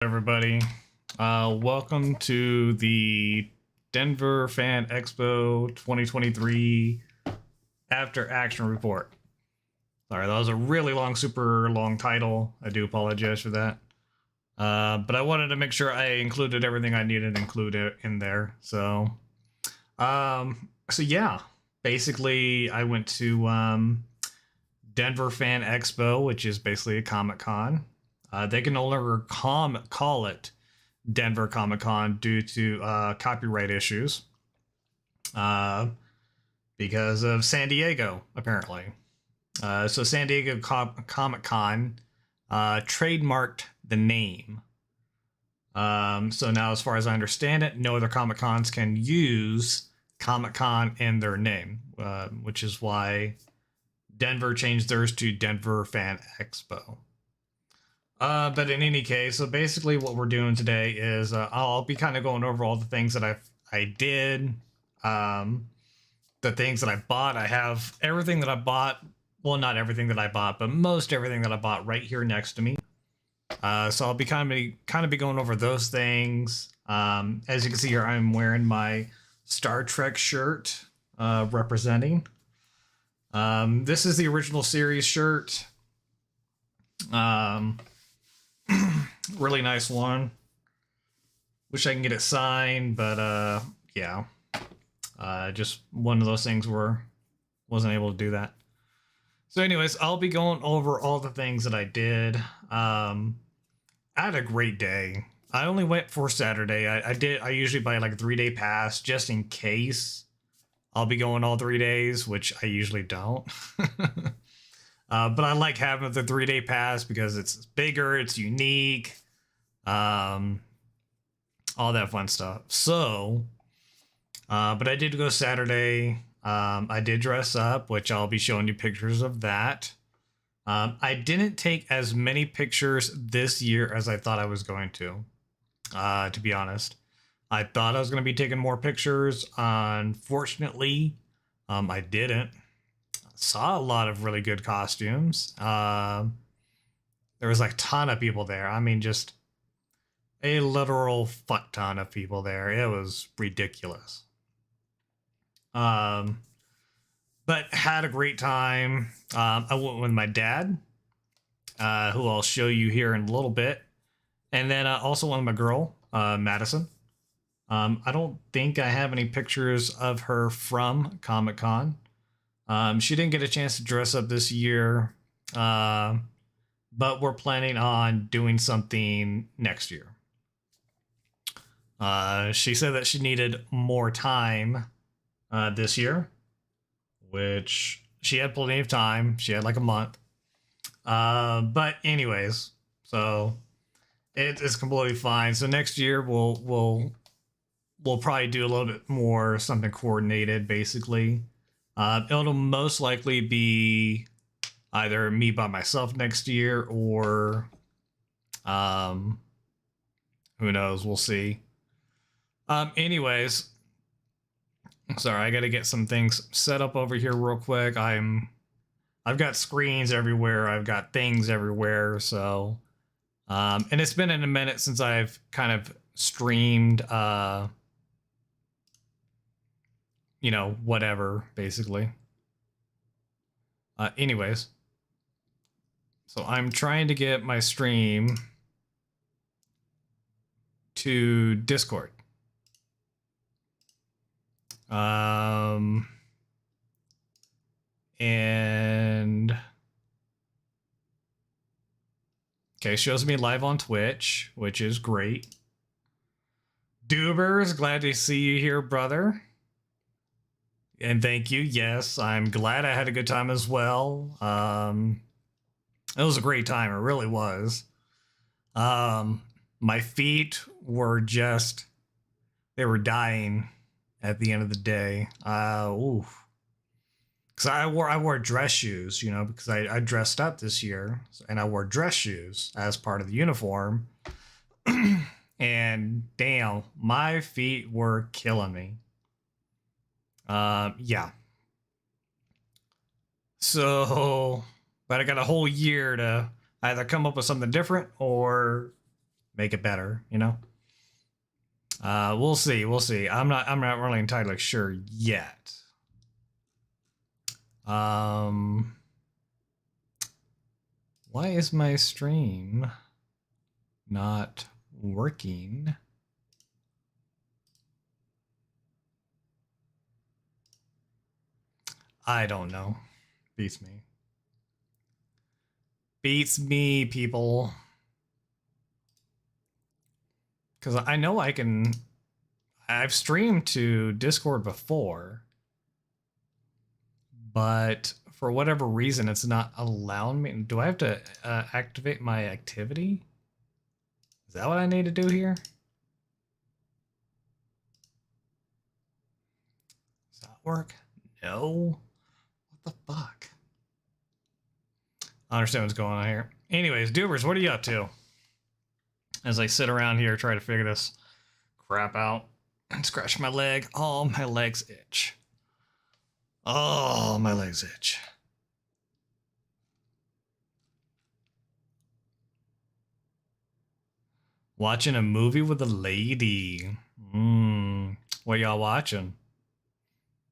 Everybody. Welcome to the Denver Fan Expo 2023 After Action Report. Sorry, that was a really long, super long title. I do apologize for that. But I wanted to make sure I included everything I needed to include in there. So yeah, basically I went to Denver Fan Expo, which is basically a Comic-Con. They can no longer call it Denver Comic Con due to copyright issues because of San Diego, apparently. So San Diego Comic Con trademarked the name. So now, as far as I understand it, no other Comic Cons can use Comic Con in their name, which is why Denver changed theirs to Denver Fan Expo. But in any case, so basically what we're doing today is I'll be kind of going over all the things that I did, the things that I bought. I have everything that I bought. Well, not everything that I bought, but most everything that I bought right here next to me. So I'll be kind of be going over those things. As you can see here, I'm wearing my Star Trek shirt, representing. This is the original series shirt. Really nice one. Wish I can get it signed, but yeah. Just one of those things where wasn't able to do that. So anyways, I'll be going over all the things that I did. I had a great day. I only went for Saturday. I usually buy like a 3-day pass just in case I'll be going all 3 days, which I usually don't. But I like having the 3-day pass because it's bigger, it's unique, all that fun stuff. So, but I did go Saturday. I did dress up, which I'll be showing you pictures of that. I didn't take as many pictures this year as I thought I was going to be honest. I thought I was going to be taking more pictures. Unfortunately, I didn't. Saw a lot of really good costumes. There was like a ton of people there. I mean, just a literal fuck ton of people there. It was ridiculous. But had a great time. I went with my dad, who I'll show you here in a little bit, and then also went with my girl, Madison. I don't think I have any pictures of her from Comic-Con. She didn't get a chance to dress up this year, but we're planning on doing something next year. She said that she needed more time this year, which she had plenty of time. She had like a month. But anyways, so it is completely fine. So next year we'll probably do a little bit more something coordinated, basically. It'll most likely be either me by myself next year or who knows, we'll see. Anyways, sorry, I got to get some things set up over here real quick. I've got screens everywhere. I've got things everywhere. So, and it's been in a minute since I've kind of streamed, you know, whatever, basically. Anyways, so I'm trying to get my stream to Discord. And okay, shows me live on Twitch, which is great. Doobers, glad to see you here, brother. And thank you. Yes, I'm glad I had a good time as well. It was a great time. It really was. My feet were just, they were dying at the end of the day. Oof. Because I wore dress shoes, you know, because I dressed up this year and I wore dress shoes as part of the uniform. And damn, my feet were killing me. Yeah. So, but I got a whole year to either come up with something different or make it better, you know? We'll see. We'll see. I'm not really entirely sure yet. Why is my stream not working? I don't know. Beats me. Beats me, people. Because I know I can. I've streamed to Discord before, but for whatever reason, it's not allowing me. Do I have to activate my activity? Is that what I need to do here? Does that work? No. What the fuck? I understand what's going on here. Anyways, Dubers, what are you up to? As I sit around here, try to figure this crap out and scratch my leg. Oh, my legs itch. Oh, my legs itch. Watching a movie with a lady. What y'all watching?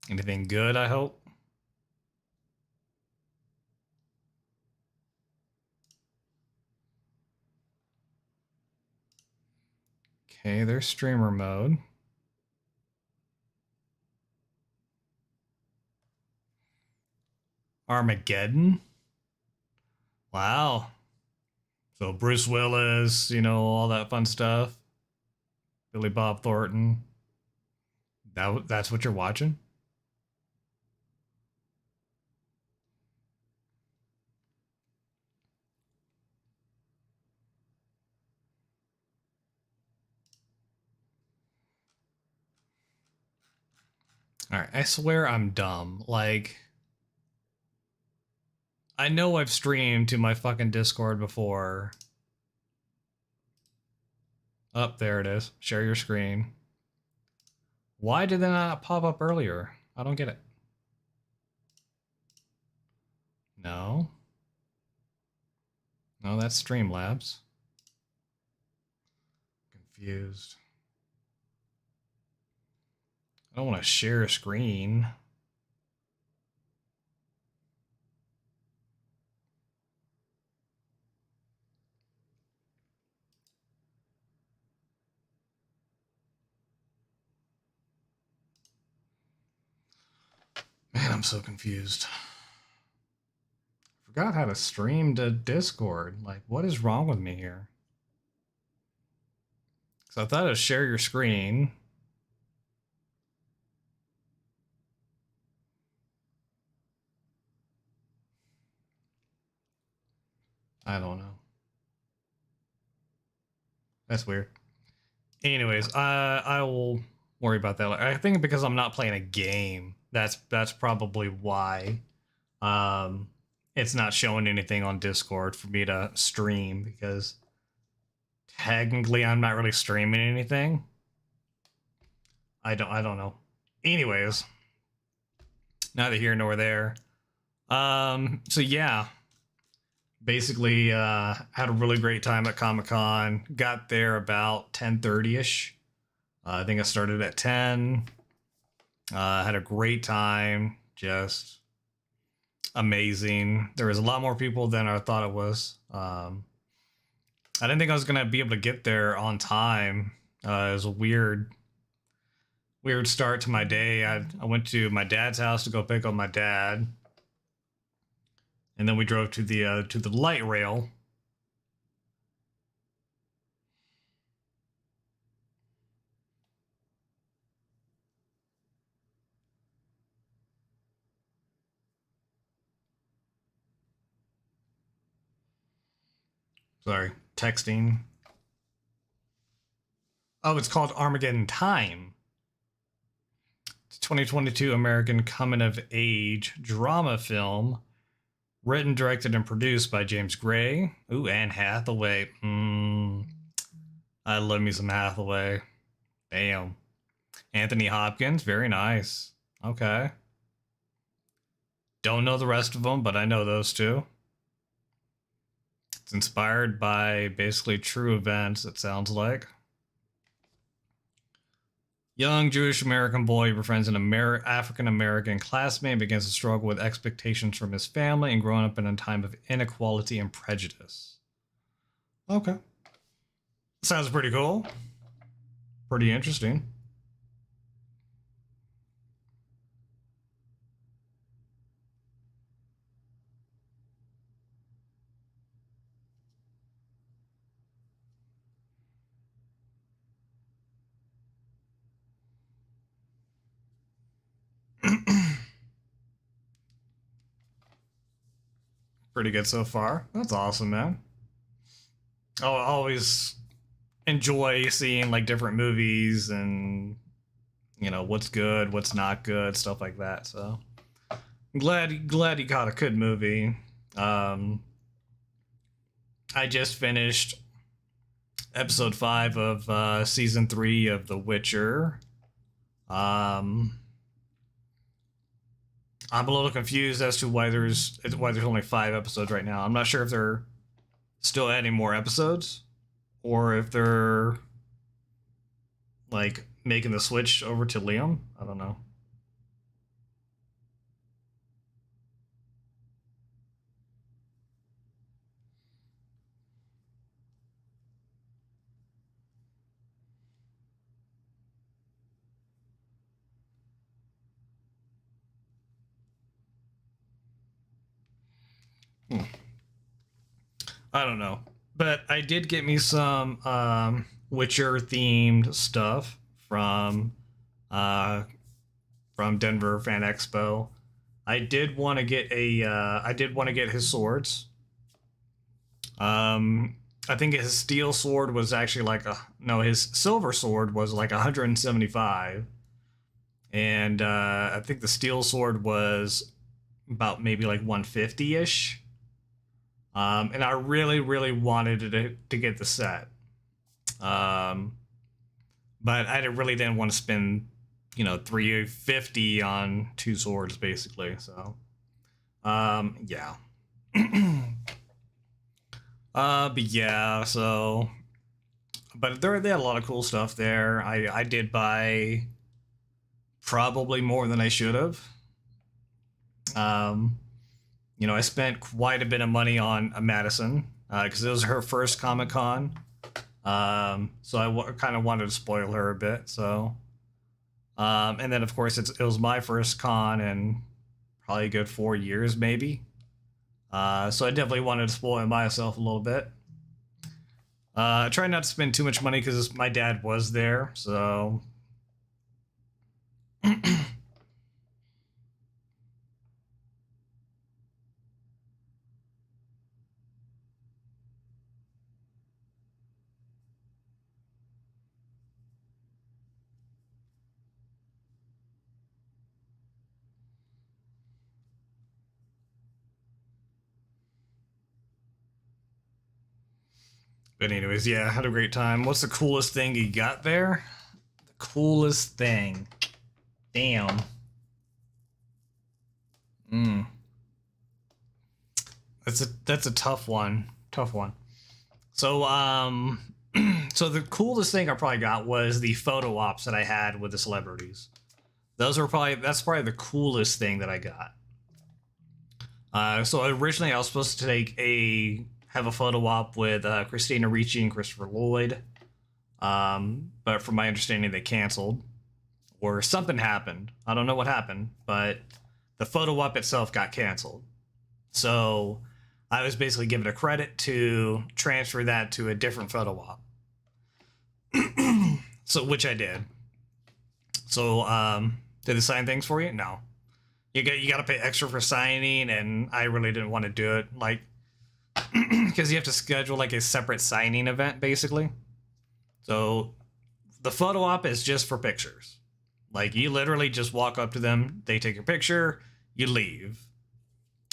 Anything good, I hope? Okay, there's streamer mode. Armageddon? Wow. So Bruce Willis, you know, all that fun stuff. Billy Bob Thornton. That's what you're watching? Alright, I swear I'm dumb. Like, I know I've streamed to my fucking Discord before. Up there it is. Share your screen. Why did that not pop up earlier? I don't get it. No. No, that's Streamlabs. Confused. I don't want to share a screen. Man, I'm so confused. Forgot how to stream to Discord. Like, what is wrong with me here? So I thought it was share your screen. I don't know. That's weird. Anyways, I will worry about that later. I think because I'm not playing a game, that's probably why. It's not showing anything on Discord for me to stream because technically I'm not really streaming anything. I don't know. Anyways, neither here nor there. So yeah, basically had a really great time at Comic-Con. Got there about 10:30ish. I think I started at 10. Had a great time. Just amazing. There was a lot more people than I thought it was. I didn't think I was gonna be able to get there on time. It was a weird start to my day. I went to my dad's house to go pick up my dad, and then we drove to the light rail. Sorry, texting. Oh, it's called Armageddon Time. It's 2022 American coming of age drama film, written, directed, and produced by James Gray. Ooh, Anne Hathaway. I love me some Hathaway. Damn. Anthony Hopkins, very nice. Okay. Don't know the rest of them, but I know those two. It's inspired by basically true events, it sounds like. Young Jewish American boy befriends an African American classmate and begins to struggle with expectations from his family and growing up in a time of inequality and prejudice. Okay. Sounds pretty cool. Pretty interesting. Pretty good so far. That's awesome, man. I'll always enjoy seeing like different movies and what's good, what's not good, stuff like that. So I'm glad you got a good movie. I just finished episode 5 of season 3 of The Witcher. I'm a little confused as to why there's only 5 episodes right now. I'm not sure if they're still adding more episodes or if they're like making the switch over to Liam. I don't know. I don't know. But I did get me some Witcher themed stuff uh, from Denver Fan Expo. I did want to get his swords. I think his steel sword was actually his silver sword was like 175, and I think the steel sword was about maybe like 150 ish. And I really, really wanted to get the set. But I really didn't want to spend, $350 on 2 swords, basically. So, yeah. But yeah, so, but they had a lot of cool stuff there. I did buy probably more than I should have. I spent quite a bit of money on Madison because it was her first Comic Con. So I kind of wanted to spoil her a bit. So, and then of course it was my first con in probably a good 4 years, maybe. So I definitely wanted to spoil myself a little bit. I tried not to spend too much money because my dad was there. So. But anyways, yeah, I had a great time. What's the coolest thing you got there? The coolest thing. Damn. That's a tough one. Tough one. So so the coolest thing I probably got was the photo ops that I had with the celebrities. That's probably the coolest thing that I got. So originally I was supposed to have a photo op with Christina Ricci and Christopher Lloyd. But from my understanding, they canceled or something happened. I don't know what happened, but the photo op itself got canceled. So I was basically given a credit to transfer that to a different photo op. So, which I did. So, did they sign things for you? No. You got to pay extra for signing, and I really didn't want to do it, like, because you have to schedule like a separate signing event, basically. So, the photo op is just for pictures. Like, you literally just walk up to them, they take your picture, you leave.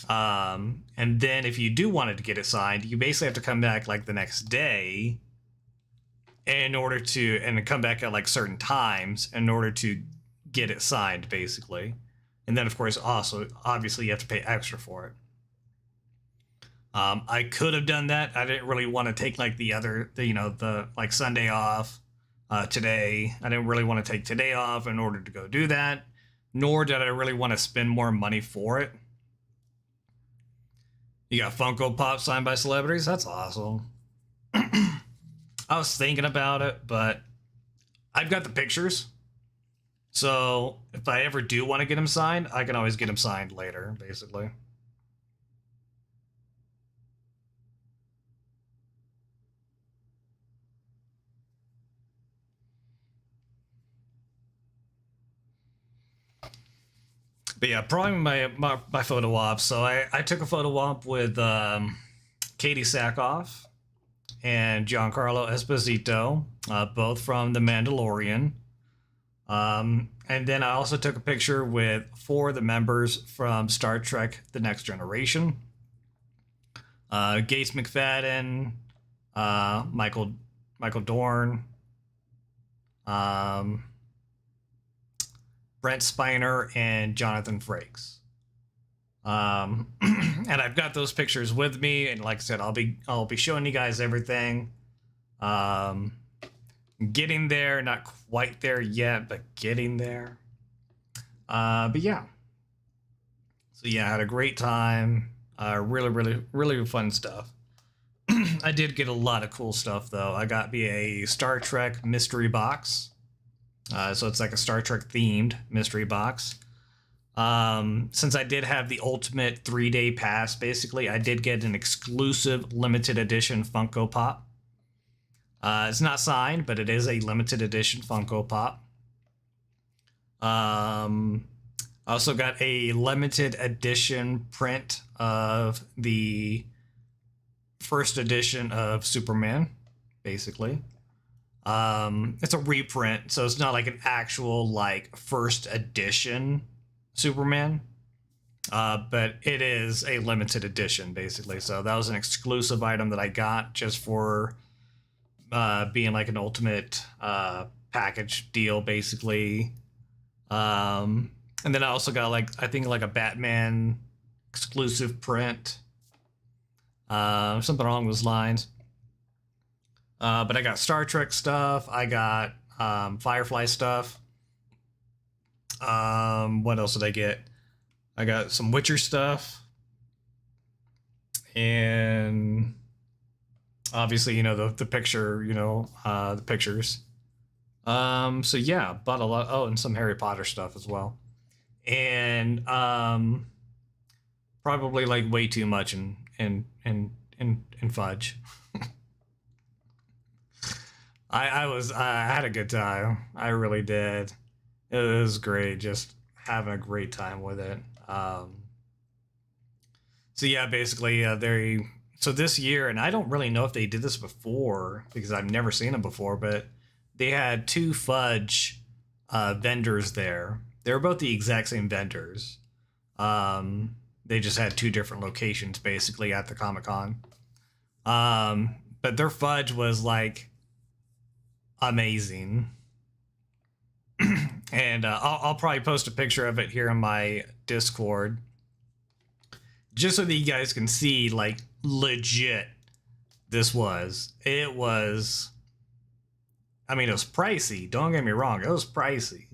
And then if you do want to get it signed, you basically have to come back like the next day and come back at like certain times in order to get it signed, basically. And then of course also obviously you have to pay extra for it. I could have done that. I didn't really want to take like the like Sunday off today. I didn't really want to take today off in order to go do that, nor did I really want to spend more money for it. You got Funko Pop signed by celebrities. That's awesome. I was thinking about it, but I've got the pictures. So if I ever do want to get him signed, I can always get him signed later, basically. But yeah, probably my photo op. So I took a photo op with Katie Sackhoff and Giancarlo Esposito, both from The Mandalorian. And then I also took a picture with 4 of the members from Star Trek The Next Generation. Gates McFadden, Michael Dorn, Brent Spiner, and Jonathan Frakes. And I've got those pictures with me, and like I said, I'll be showing you guys everything. Getting there, not quite there yet, but getting there. But yeah. So yeah, I had a great time. Really fun stuff. I did get a lot of cool stuff though. I got me a Star Trek mystery box. So it's like a Star Trek themed mystery box. Since I did have the ultimate 3-day pass, basically, I did get an exclusive limited edition Funko Pop. It's not signed, but it is a limited edition Funko Pop. I also got a limited edition print of the first edition of Superman, basically. It's a reprint, so it's not like an actual like first edition Superman. But it is a limited edition, basically. So that was an exclusive item that I got just for being like an ultimate package deal, basically. And then I also got I think like a Batman exclusive print, something along those lines. But I got Star Trek stuff. I got Firefly stuff. What else did I get? I got some Witcher stuff, and obviously, the picture, the pictures. So yeah, bought a lot. Oh, and some Harry Potter stuff as well, and probably like way too much in fudge. I had a good time. I really did. It was great, just having a great time with it. So yeah, basically, so this year, and I don't really know if they did this before because I've never seen them before, but they had 2 fudge vendors there. They were both the exact same vendors. They just had 2 different locations basically at the Comic-Con. But their fudge was like amazing. And I'll probably post a picture of it here in my Discord, just so that you guys can see like legit this was. It was, I mean, it was pricey, don't get me wrong, it was pricey.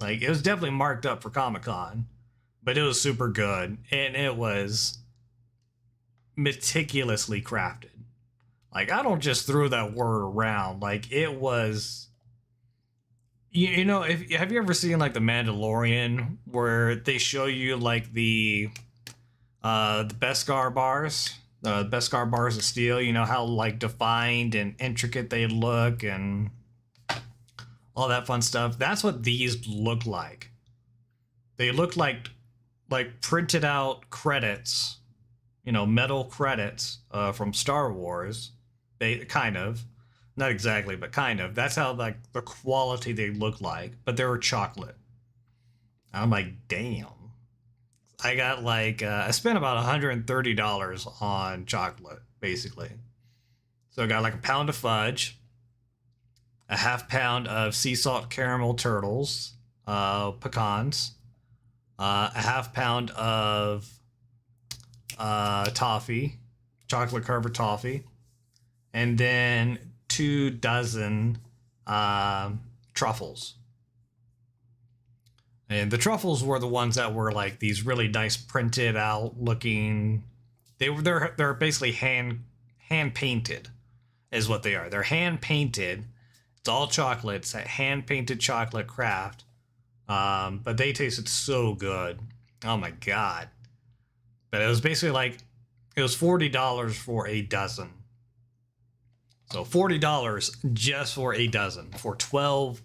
Like, it was definitely marked up for Comic-Con, but it was super good, and it was meticulously crafted. Like, I don't just throw that word around. Like, it was, have you ever seen like The Mandalorian, where they show you like the Beskar bars, the Beskar bars of steel? You know how like defined and intricate they look and all that fun stuff. That's what these look like. They look like printed out credits, metal credits from Star Wars. They kind of, not exactly, but kind of. That's how like the quality they look like. But they were chocolate. I'm like, damn. I got I spent about $130 on chocolate, basically. So I got like a pound of fudge, a half pound of sea salt caramel turtles, pecans, a half pound of toffee, chocolate covered toffee, and then 2 dozen truffles. And the truffles were the ones that were like these really nice printed out looking. They're basically hand painted, is what they are. They're hand painted. It's all chocolate. It's a hand painted chocolate craft. But they tasted so good. Oh my god! But it was basically like it was $40 for a dozen. So $40 just for a dozen for 12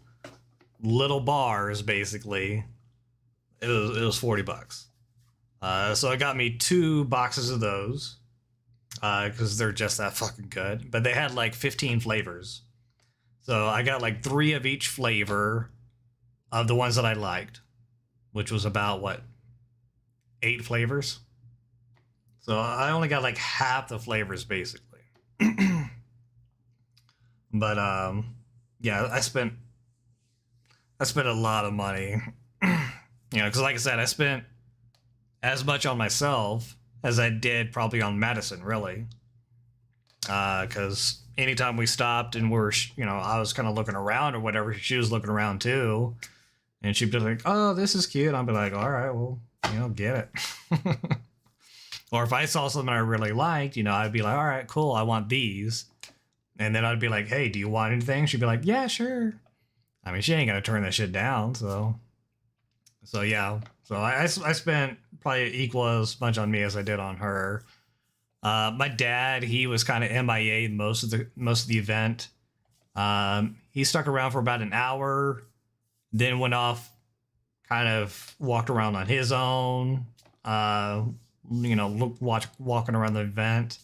little bars, basically. It was $40. So it got me 2 boxes of those because they're just that fucking good. But they had like 15 flavors, so I got like 3 of each flavor of the ones that I liked, which was about what, 8 flavors. So I only got like half the flavors basically. But yeah, I spent a lot of money. You know, because like I said, I spent as much on myself as I did probably on Madison, really. Because anytime we stopped and we're, you know, I was kind of looking around or whatever, she was looking around too. And she'd be like, oh, this is cute. I'd be like, all right, well, you know, get it. Or if I saw something I really liked, you know, I'd be like, all right, cool, I want these. And then I'd be like, hey, do you want anything? She'd be like, yeah, sure. I mean, she ain't going to turn that shit down, so yeah. So I spent probably equal as much on me as I did on her. My dad, he was kind of MIA most of the event. He stuck around for about an hour, then went off, kind of walked around on his own. You know, walking around the event,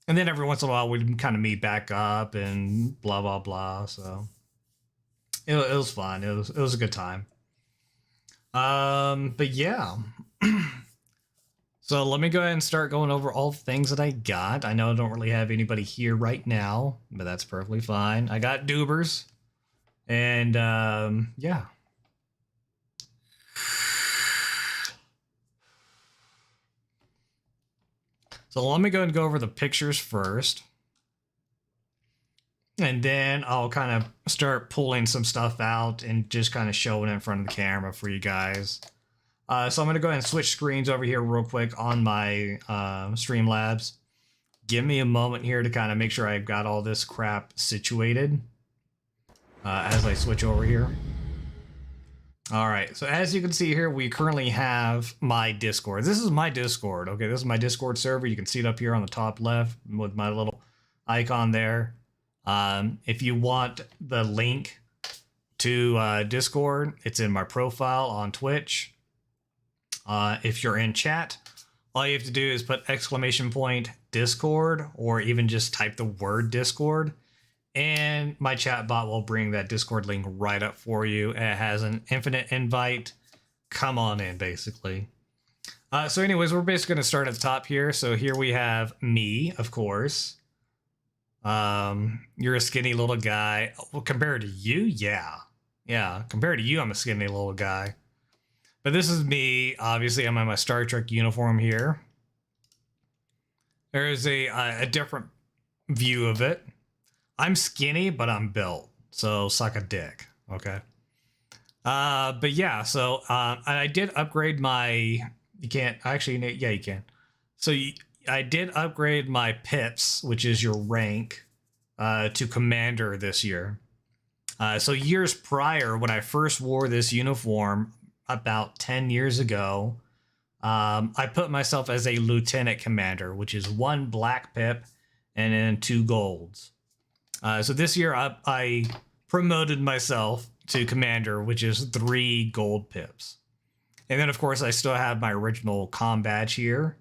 and then every once in a while we'd kind of meet back up and blah blah blah. So it was fun. It was a good time. But yeah. So let me go ahead and start going over all the things that I got. I know I don't really have anybody here right now, but that's perfectly fine. I got Dubers, and yeah. So let me go and go over the pictures first. And then I'll kind of start pulling some stuff out and just kind of showing it in front of the camera for you guys. So I'm going to go ahead and switch screens over here real quick on my Streamlabs. Give me a moment here to kind of make sure I've got all this crap situated as I switch over here. All right, so as you can see here, we currently have my Discord. This is my Discord, okay? This is my Discord server. You can see it up here on the top left with my little icon there. If you want the link to Discord, it's in my profile on Twitch. If you're in chat, all you have to do is put !Discord, or even just type the word Discord, and my chat bot will bring that Discord link right up for you. It has an infinite invite. Come on in, basically. So anyways, we're basically going to start at the top here. So here we have me, of course. You're a skinny little guy. Well, compared to you, yeah. Yeah, compared to you, I'm a skinny little guy. But this is me. Obviously, I'm in my Star Trek uniform here. There's a different view of it. I'm skinny, but I'm built. So suck a dick, okay? But yeah, so I did upgrade my... You can't... Actually, yeah, you can. So I did upgrade my pips, which is your rank, to Commander this year. So years prior, when I first wore this uniform, about 10 years ago, I put myself as a Lieutenant Commander, which is 1 black pip and then 2 golds. So this year I promoted myself to Commander, which is 3 gold pips. And then, of course, I still have my original comm badge here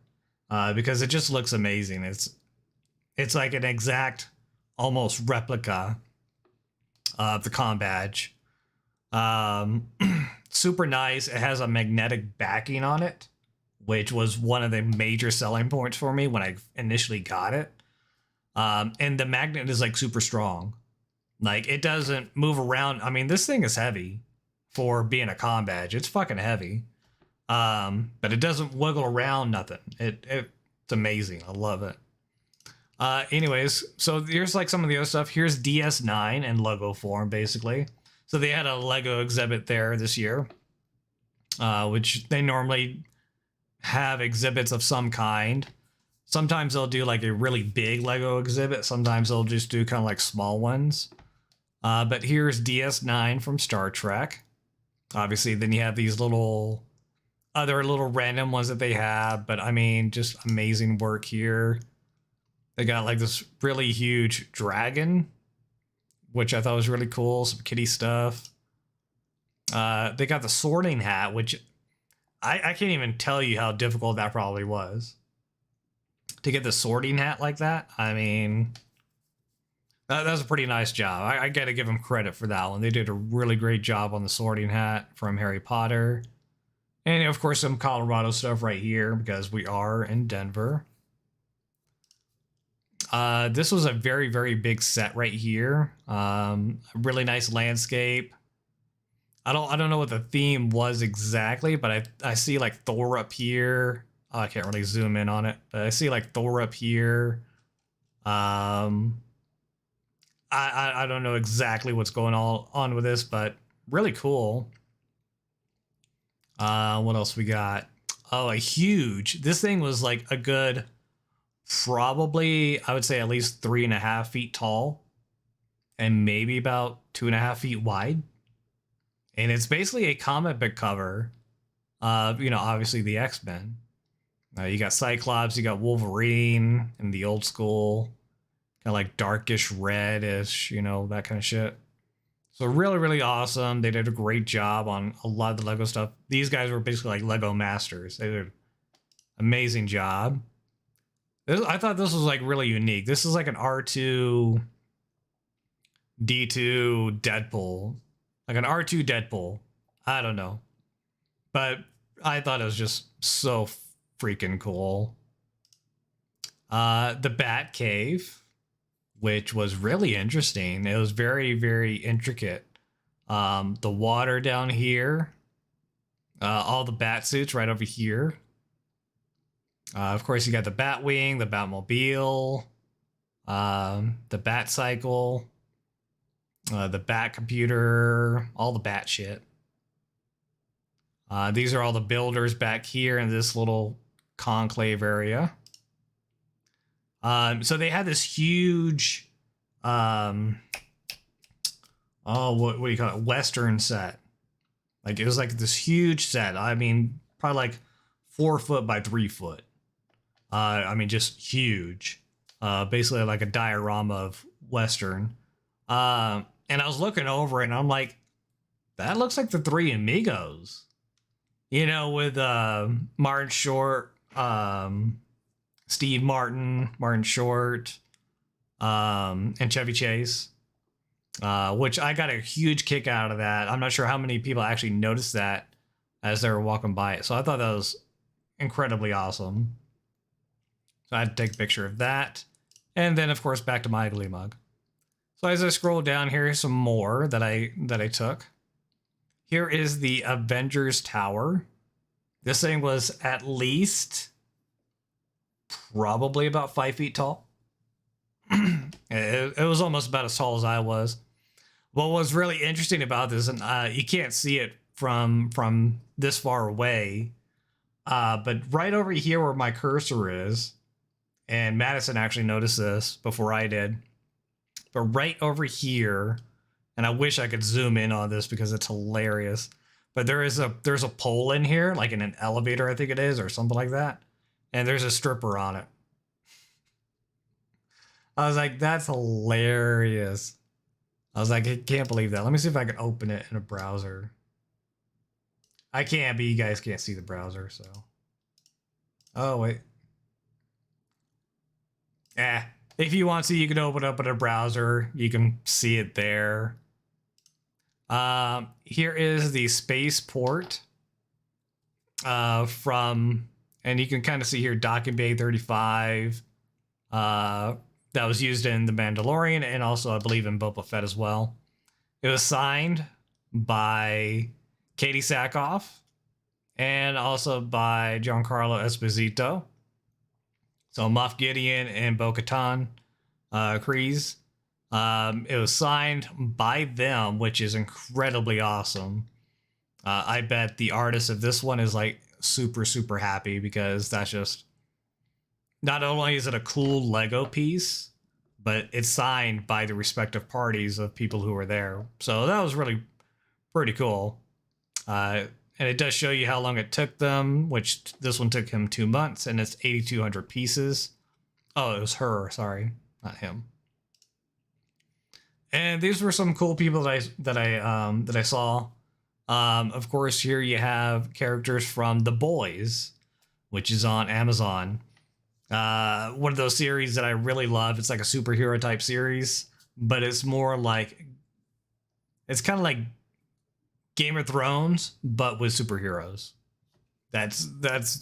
because it just looks amazing. It's like an exact, almost replica of the comm badge. Super nice. It has a magnetic backing on it, which was one of the major selling points for me when I initially got it. And the magnet is like super strong. Like, it doesn't move around. I mean, this thing is heavy for being a comm badge. It's fucking heavy. But it doesn't wiggle around nothing. It's amazing. I love it. Anyways, so here's like some of the other stuff. Here's DS9 in Lego form, basically. So they had a Lego exhibit there this year, which they normally have exhibits of some kind. Sometimes they'll do like a really big Lego exhibit. Sometimes they'll just do kind of like small ones. But here's DS9 from Star Trek. Obviously, then you have these other little random ones that they have. But I mean, just amazing work here. They got like this really huge dragon, which I thought was really cool. Some kitty stuff. They got the sorting hat, which I can't even tell you how difficult that probably was. To get the sorting hat like that, I mean, that was a pretty nice job. I got to give them credit for that one. They did a really great job on the sorting hat from Harry Potter. And of course, some Colorado stuff right here because we are in Denver. This was a very, very big set right here. A really nice landscape. I don't know what the theme was exactly, but I see like Thor up here. Oh, I can't really zoom in on it, but I see like Thor up here. I don't know exactly what's going on with this, but really cool. What else we got? Oh, a huge. This thing was like a good, probably I would say at least 3.5 feet tall, and maybe about 2.5 feet wide. And it's basically a comic book cover of, obviously the X-Men. You got Cyclops, you got Wolverine in the old school, kind of like darkish reddish, that kind of shit. So really, really awesome. They did a great job on a lot of the Lego stuff. These guys were basically like Lego masters. They did an amazing job. I thought this was like really unique. This is like an R2 D2 Deadpool. Like an R2 Deadpool. I don't know. But I thought it was just so freaking cool. The Bat Cave, which was really interesting. It was very, very intricate. The water down here. All the bat suits right over here. Of course, you got the Batwing, the Batmobile, the Bat Cycle, the Bat Computer, all the Bat shit. These are all the builders back here in this little conclave area. So they had this huge, what do you call it? Western set. Like it was like this huge set. I mean, probably like 4 foot by 3 foot. I mean, just huge. Basically like a diorama of Western. And I was looking over it and I'm like, that looks like the Three Amigos. With Martin Short, Steve Martin Short, and Chevy Chase, which I got a huge kick out of that. I'm not sure how many people actually noticed that as they were walking by it. So I thought that was incredibly awesome. So I had to take a picture of that. And then, of course, back to my ugly mug. So as I scroll down, here's some more that I took. Here is the Avengers Tower. This thing was at least probably about 5 feet tall. It was almost about as tall as I was. What was really interesting about this, and you can't see it from this far away, but right over here where my cursor is, and Madison actually noticed this before I did, but right over here, and I wish I could zoom in on this because it's hilarious, but there's a pole in here, like in an elevator, I think it is, or something like that, and there's a stripper on it. I was like, that's hilarious. I was like, I can't believe that. Let me see if I can open it in a browser. I can't, but you guys can't see the browser, so. Oh, wait. If you want to, you can open up in a browser. You can see it there. Here is the spaceport from, and you can kind of see here, Docking Bay 35. That was used in The Mandalorian and also, I believe, in Boba Fett as well. It was signed by Katie Sackhoff and also by Giancarlo Esposito. So Moff Gideon and Bo-Katan Kryze. It was signed by them, which is incredibly awesome. I bet the artist of this one is like super, super happy because that's just, not only is it a cool Lego piece, but it's signed by the respective parties of people who were there. So that was really pretty cool. And it does show you how long it took them, which this one took him 2 months, and it's 8,200 pieces. Oh, it was her, sorry, not him. And these were some cool people that I saw. Of course, here you have characters from The Boys, which is on Amazon. One of those series that I really love. It's like a superhero type series, but it's more like, it's kind of like Game of Thrones, but with superheroes. That's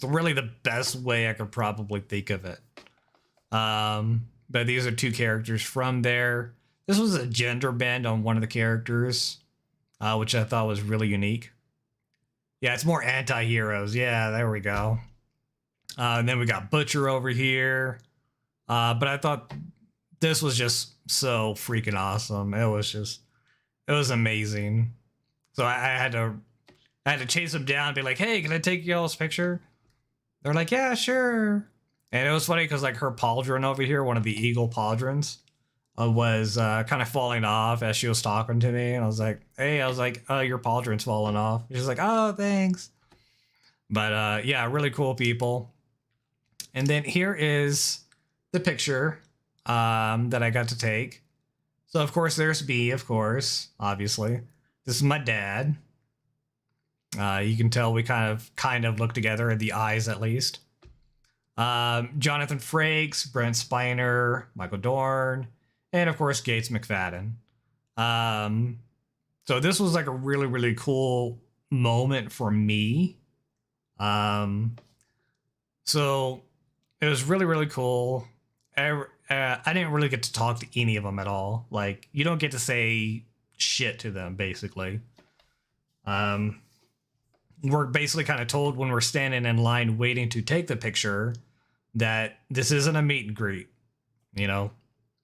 really the best way I could probably think of it. But these are two characters from there. This was a gender bend on one of the characters, which I thought was really unique. Yeah, it's more anti-heroes. Yeah, there we go. And then we got Butcher over here. But I thought this was just so freaking awesome. It was amazing. So I had to chase them down and be like, hey, can I take y'all's picture? They're like, yeah, sure. And it was funny because like her pauldron over here, one of the eagle pauldrons, was kind of falling off as she was talking to me. And I was like, hey, your pauldron's falling off. She's like, oh, thanks. But yeah, really cool people. And then here is the picture that I got to take. So of course there's B, of course, obviously. This is my dad. You can tell we kind of look together at the eyes at least. Jonathan Frakes, Brent Spiner, Michael Dorn, and of course Gates McFadden. So this was like a really, really cool moment for me. So it was really, really cool. I didn't really get to talk to any of them at all. Like, you don't get to say shit to them, basically. We're basically kind of told when we're standing in line waiting to take the picture that this isn't a meet and greet. You know,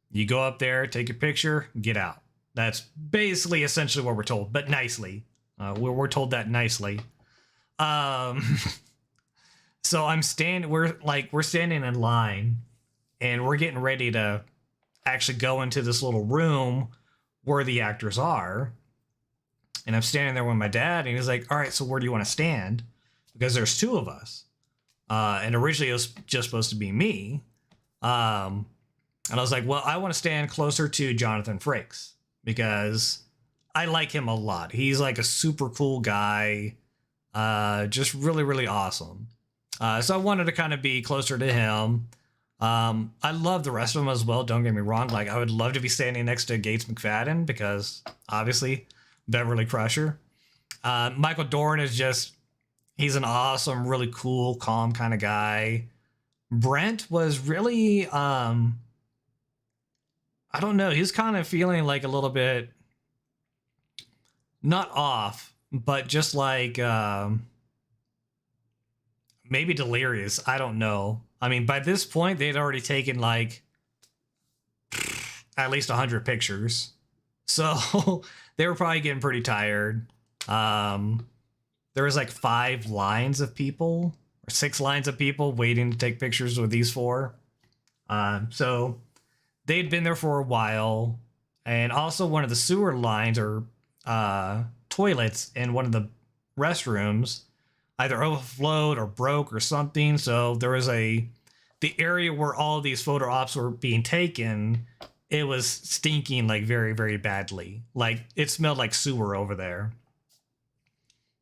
you go up there, take your picture, get out. That's basically essentially what we're told, but nicely. We're told that nicely. So we're standing in line and we're getting ready to actually go into this little room where the actors are. And I'm standing there with my dad and he's like, all right, so where do you want to stand? Because there's two of us. And originally it was just supposed to be me. And I was like, well, I want to stand closer to Jonathan Frakes because I like him a lot. He's like a super cool guy. Just really, really awesome. So I wanted to kind of be closer to him. I love the rest of them as well. Don't get me wrong. Like, I would love to be standing next to Gates McFadden because obviously Beverly Crusher. Michael Dorn is he's an awesome, really cool, calm kind of guy. Brent was really, I don't know. He's kind of feeling like a little bit, not off, but just like, maybe delirious. I don't know. I mean, by this point, they'd already taken like at least 100 pictures. So they were probably getting pretty tired. There was like 5 lines of people or 6 lines of people waiting to take pictures with these 4. So they'd been there for a while. And also one of the sewer lines or toilets in one of the restrooms either overflowed or broke or something. So there was the area where all these photo ops were being taken, it was stinking like very, very badly. Like it smelled like sewer over there.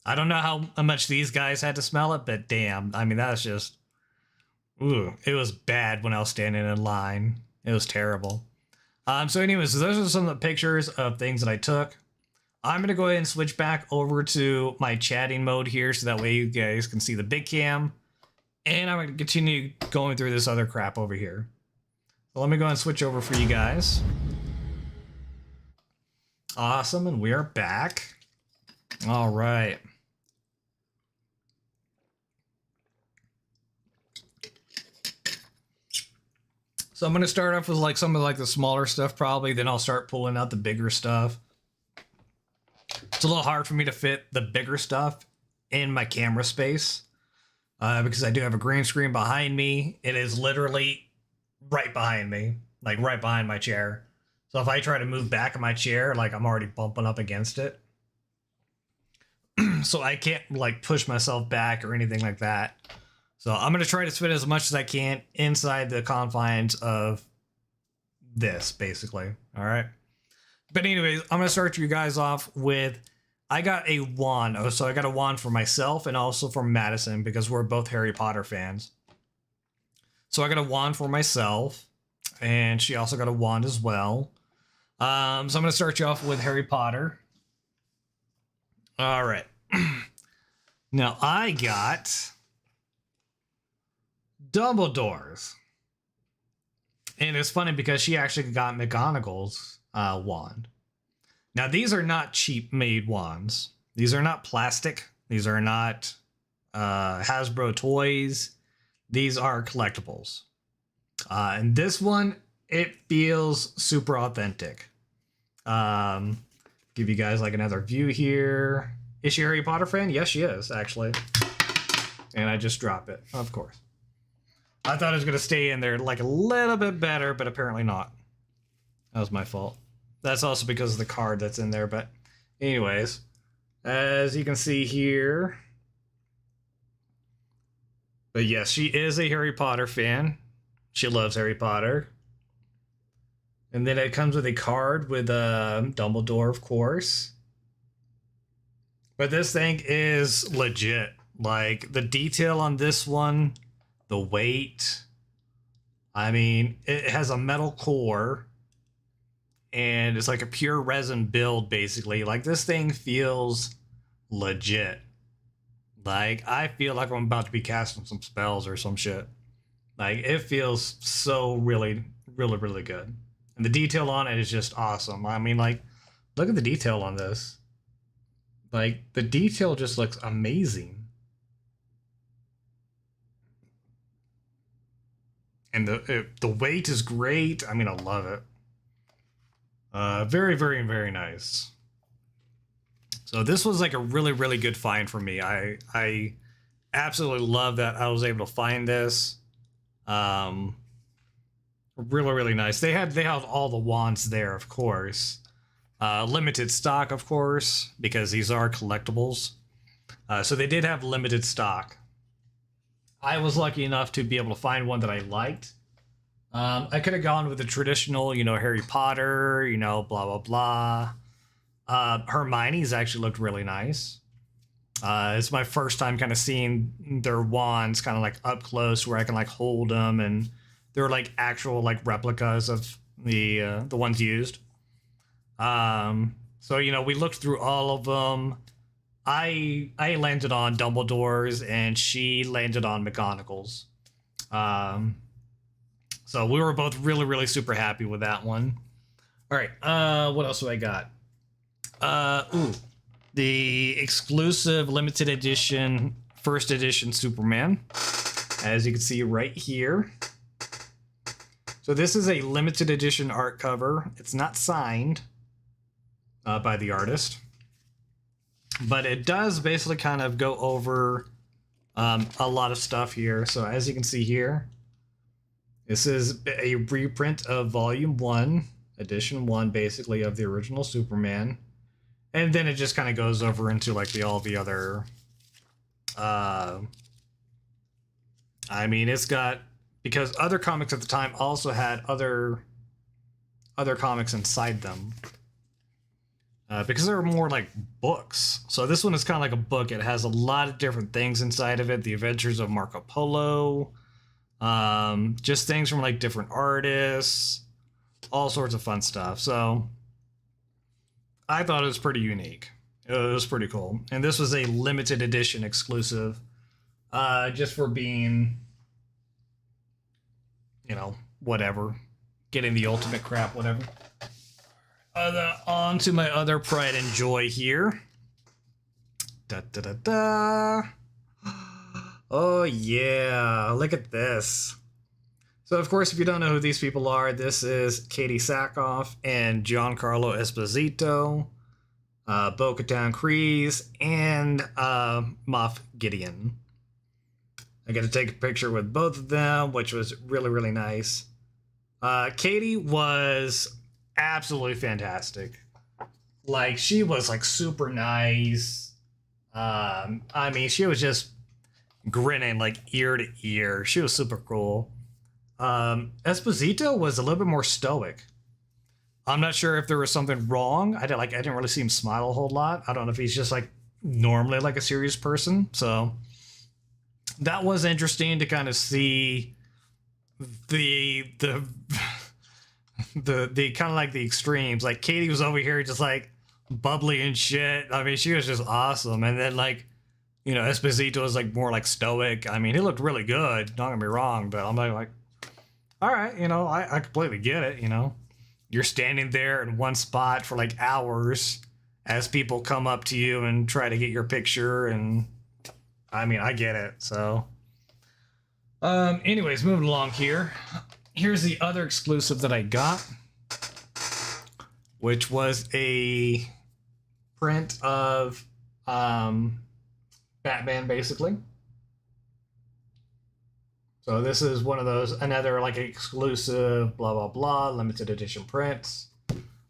I don't know how much these guys had to smell it, but damn, I mean, that was just, ooh, it was bad when I was standing in line. It was terrible. So anyways, those are some of the pictures of things that I took. I'm going to go ahead and switch back over to my chatting mode here so that way you guys can see the big cam. And I'm going to continue going through this other crap over here. So let me go and switch over for you guys. Awesome, and we are back. All right. So I'm gonna start off with like some of like the smaller stuff probably, then I'll start pulling out the bigger stuff. It's a little hard for me to fit the bigger stuff in my camera space because I do have a green screen behind me. It is literally right behind me, like right behind my chair. So if I try to move back in my chair, like I'm already bumping up against it. So I can't like push myself back or anything like that. So I'm going to try to fit as much as I can inside the confines of this, basically. All right. But anyways, I'm going to start you guys off with, I got a wand. Oh, so I got a wand for myself and also for Madison because we're both Harry Potter fans. So I got a wand for myself and she also got a wand as well. So I'm going to start you off with Harry Potter. All right. Now I got Dumbledore's. And it's funny because she actually got McGonagall's wand. Now, these are not cheap made wands. These are not plastic. These are not Hasbro toys. These are collectibles. And this one, it feels super authentic. Give you guys like another view here. Is she a Harry Potter fan? Yes, she is, actually. And I just drop it, of course. I thought it was going to stay in there like a little bit better, but apparently not. That was my fault. That's also because of the card that's in there. But anyways, as you can see here. But yes, she is a Harry Potter fan. She loves Harry Potter. And then it comes with a card with Dumbledore, of course. But this thing is legit. Like, the detail on this one, the weight. I mean, it has a metal core. And it's like a pure resin build, basically. Like, this thing feels legit. Like, I feel like I'm about to be casting some spells or some shit. Like, it feels so really, really, really good. And the detail on it is just awesome. I mean, like, look at the detail on this. Like, the detail just looks amazing. And the weight is great. I mean, I love it. Very, very, very nice. So this was like a really, really good find for me. I absolutely love that I was able to find this. Really, really nice. They have all the wands there, of course. Limited stock, of course, because these are collectibles. So they did have limited stock. I was lucky enough to be able to find one that I liked. I could have gone with the traditional, Harry Potter, blah, blah, blah. Hermione's actually looked really nice. It's my first time kind of seeing their wands kind of like up close where I can like hold them, and they're like actual like replicas of the ones used. So, we looked through all of them. I landed on Dumbledore's and she landed on McGonagall's. So we were both really, really super happy with that one. All right. What else do I got? The exclusive limited edition, first edition Superman, as you can see right here. So this is a limited edition art cover. It's not signed by the artist, but it does basically kind of go over a lot of stuff here. So as you can see here, this is a reprint of Volume 1, Edition 1, basically, of the original Superman. And then it just kind of goes over into like all the other I mean, it's got, because other comics at the time also had other comics inside them. Because they're more like books. So this one is kind of like a book. It has a lot of different things inside of it. The Adventures of Marco Polo. Just things from like different artists. All sorts of fun stuff. So I thought it was pretty unique. It was pretty cool. And this was a limited edition exclusive. Just for being, whatever. Getting the ultimate crap, whatever. On to my other pride and joy here. Da da da da. Oh yeah, look at this. So, of course, if you don't know who these people are, this is Katie Sackhoff and Giancarlo Esposito, Bo-Katan Kryze, and Moff Gideon. I got to take a picture with both of them, which was really, really nice. Katie was absolutely fantastic. Like, she was like super nice. I mean, she was just grinning like ear to ear. She was super cool. Esposito was a little bit more stoic. I'm not sure if there was something wrong. I didn't really see him smile a whole lot. I don't know if he's just like normally like a serious person. So that was interesting to kind of see the the kind of like the extremes. Like Katie was over here just like bubbly and shit. I mean, she was just awesome. And then like, you know, Esposito was like more like stoic. I mean, he looked really good. Don't get me wrong, but I'm like, all right, you know, I completely get it. You know, you're standing there in one spot for like hours as people come up to you and try to get your picture, and I mean, I get it. So, anyways, moving along here. Here's the other exclusive that I got, which was a print of Batman, basically. So this is one of those, another like exclusive, blah, blah, blah, limited edition prints.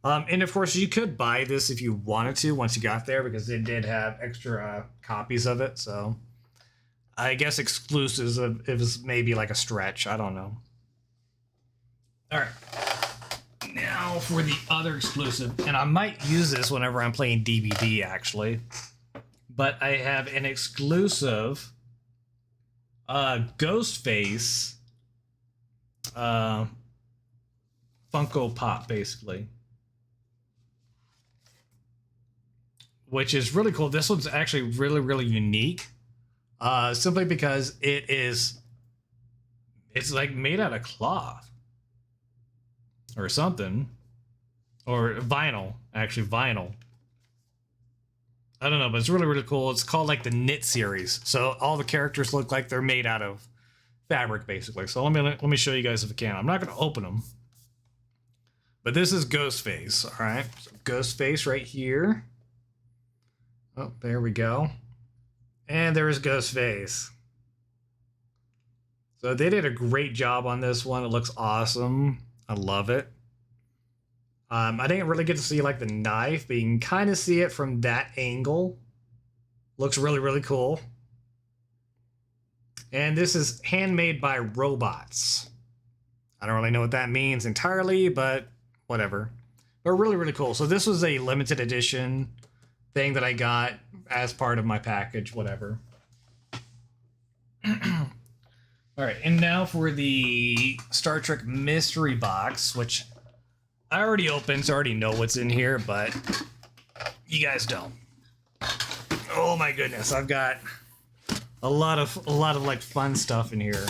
And of course, you could buy this if you wanted to once you got there, because they did have extra copies of it. So I guess exclusives, it was maybe like a stretch. I don't know. All right. Now for the other exclusive, and I might use this whenever I'm playing DVD, actually. But I have an exclusive Ghostface Funko Pop, basically, which is really cool. This one's actually really, really unique, simply because it's like made out of cloth or something, or vinyl, actually vinyl. I don't know, but it's really, really cool. It's called like the Knit series. So all the characters look like they're made out of fabric, basically. So let me show you guys if I can. I'm not going to open them. But this is Ghostface, all right? So Ghostface right here. Oh, there we go. And there's Ghostface. So they did a great job on this one. It looks awesome. I love it. I didn't really get to see like the knife, but you can kind of see it from that angle. Looks really, really cool. And this is handmade by robots. I don't really know what that means entirely, but whatever. But really, really cool. So this was a limited edition thing that I got as part of my package, whatever. All right, and now for the Star Trek mystery box, which I already opened, so I already know what's in here, but you guys don't. Oh my goodness, I've got a lot of like fun stuff in here.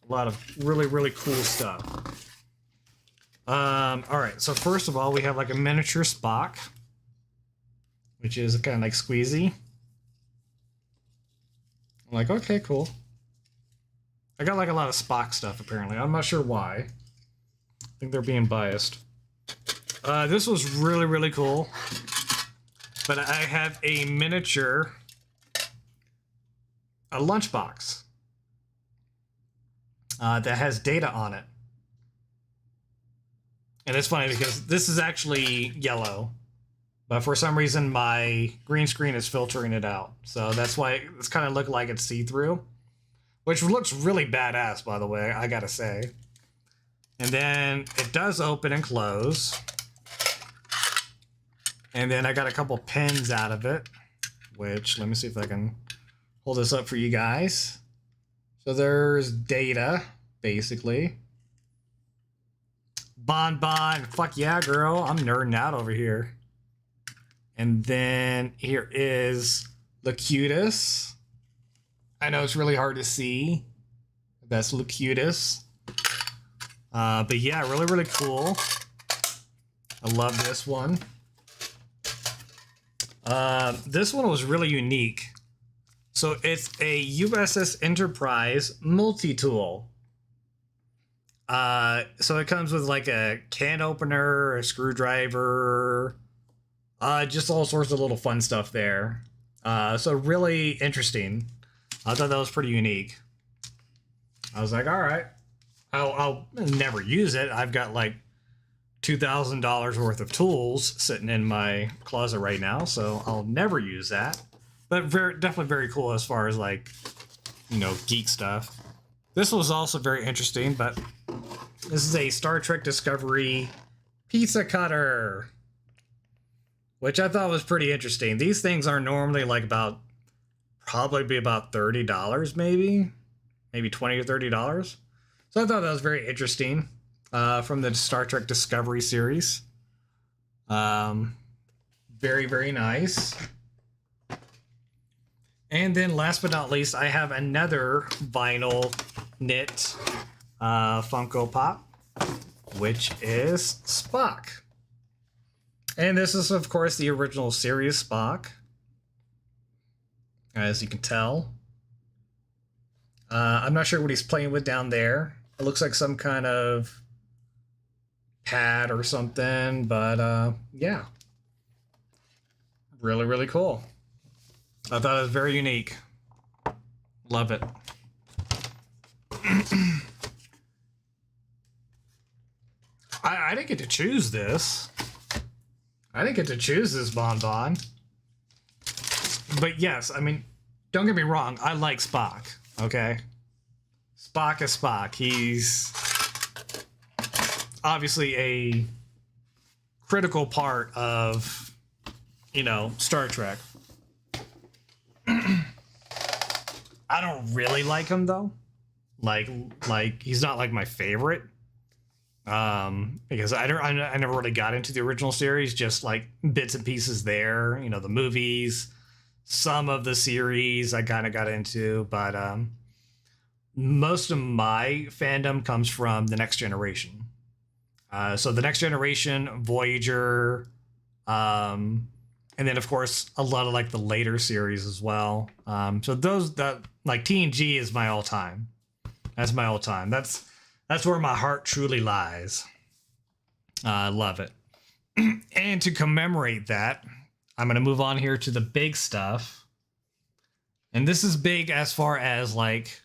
A lot of really, really cool stuff. All right, so first of all, we have like a miniature Spock, which is kind of like squeezy. I'm like, okay, cool. I got like a lot of Spock stuff, apparently. I'm not sure why. I think they're being biased. This was really, really cool. But I have a miniature, a lunchbox that has Data on it. And it's funny because this is actually yellow, but for some reason my green screen is filtering it out. So that's why it's kind of look like it's see-through, which looks really badass, by the way, I gotta say. And then it does open and close. And then I got a couple pins out of it, which, let me see if I can hold this up for you guys. So there's Data, basically. Bon, fuck yeah, girl. I'm nerding out over here. And then here is Locutus. I know it's really hard to see. That's Locutus. But yeah, really, really cool. I love this one. This one was really unique. So it's a USS Enterprise multi-tool. So it comes with like a can opener, a screwdriver, just all sorts of little fun stuff there. So really interesting. I thought that was pretty unique. I was like, all right, I'll never use it. I've got like $2,000 worth of tools sitting in my closet right now, so I'll never use that. But definitely very cool as far as like, you know, geek stuff. This was also very interesting, but this is a Star Trek Discovery pizza cutter, which I thought was pretty interesting. These things are normally like probably be about $30 maybe 20 or $30. So I thought that was very interesting from the Star Trek Discovery series. Very, very nice. And then last but not least, I have another vinyl knit Funko Pop, which is Spock. And this is, of course, the original series Spock, as you can tell. I'm not sure what he's playing with down there. It looks like some kind of pad or something, but yeah. Really, really cool. I thought it was very unique. Love it. I didn't get to choose this. I didn't get to choose this bonbon. But yes, I mean, don't get me wrong, I like Spock, okay? Spock is Spock. He's obviously a critical part of, you know, Star Trek. I don't really like him though. Like he's not like my favorite. Because I never really got into the original series, just like bits and pieces there, you know, the movies, some of the series I kind of got into, but most of my fandom comes from The Next Generation. So The Next Generation, Voyager, and then of course a lot of like the later series as well. So that like TNG is my all time. That's my all time. That's where my heart truly lies. I love it. And to commemorate that, I'm going to move on here to the big stuff. And this is big as far as like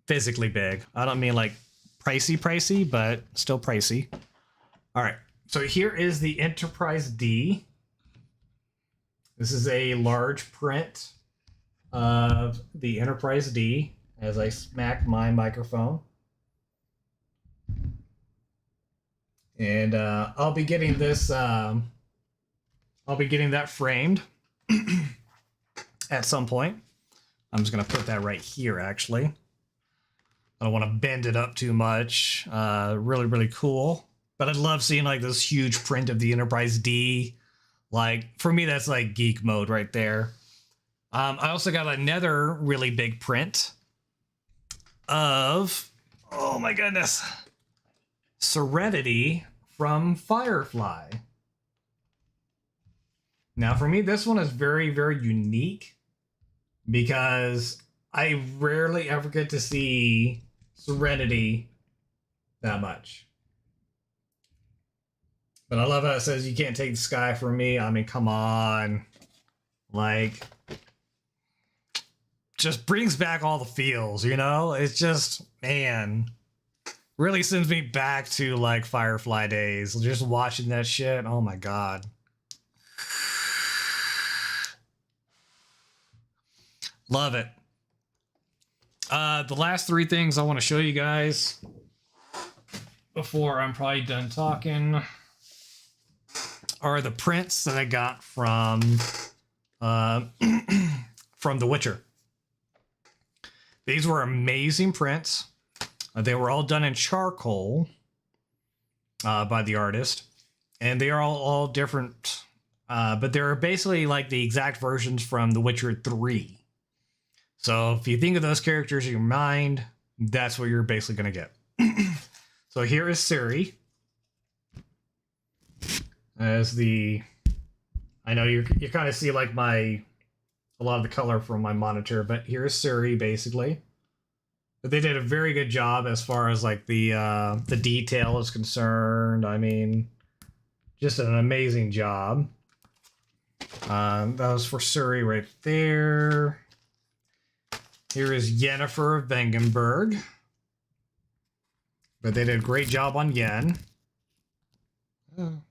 physically big. I don't mean like pricey, but still pricey. All right. So here is the Enterprise D. This is a large print of the Enterprise D as I smack my microphone. And I'll be getting this, I'll be getting that framed at some point. I'm just going to put that right here, actually. I don't want to bend it up too much. Really, really cool. But I'd love seeing like this huge print of the Enterprise D. Like, for me, that's like geek mode right there. I also got another really big print of, oh my goodness, Serenity from Firefly. Now, for me, this one is very, very unique because I rarely ever get to see Serenity that much. But I love how it says you can't take the sky from me. I mean, come on. Like, just brings back all the feels, you know? It's just, man, really sends me back to like Firefly days. Just watching that shit. Oh my God. Love it. The last three things I want to show you guys before I'm probably done talking are the prints that I got from from The Witcher. These were amazing prints. They were all done in charcoal by the artist, and they are all different, but they're basically like the exact versions from The Witcher 3. So if you think of those characters in your mind, that's what you're basically going to get. So here is Ciri as I know you kind of see like a lot of the color from my monitor, but here's Ciri basically. But they did a very good job as far as like the detail is concerned. I mean, just an amazing job. That was for Surrey right there. Here is Yennefer Vengenberg. But they did a great job on Yen. Oh.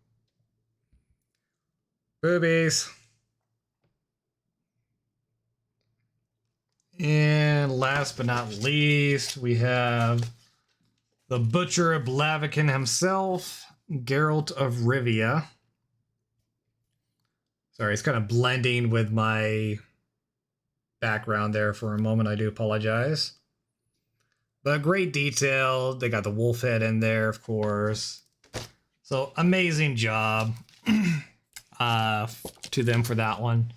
Boobies. And last but not least, we have the Butcher of Blaviken himself, Geralt of Rivia. Sorry, it's kind of blending with my background there for a moment. I do apologize. But great detail. They got the wolf head in there, of course. So amazing job to them for that one.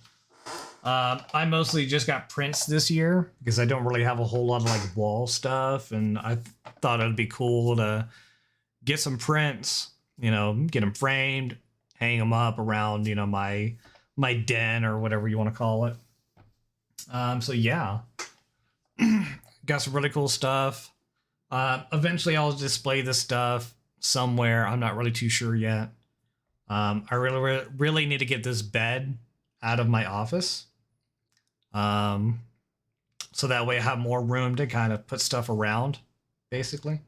I mostly just got prints this year because I don't really have a whole lot of like wall stuff, and I thought it'd be cool to get some prints, you know, get them framed, hang them up around, you know, my den or whatever you want to call it. So yeah, got some really cool stuff. Eventually I'll display this stuff somewhere. I'm not really too sure yet. I really need to get this bed out of my office. So that way I have more room to kind of put stuff around, basically.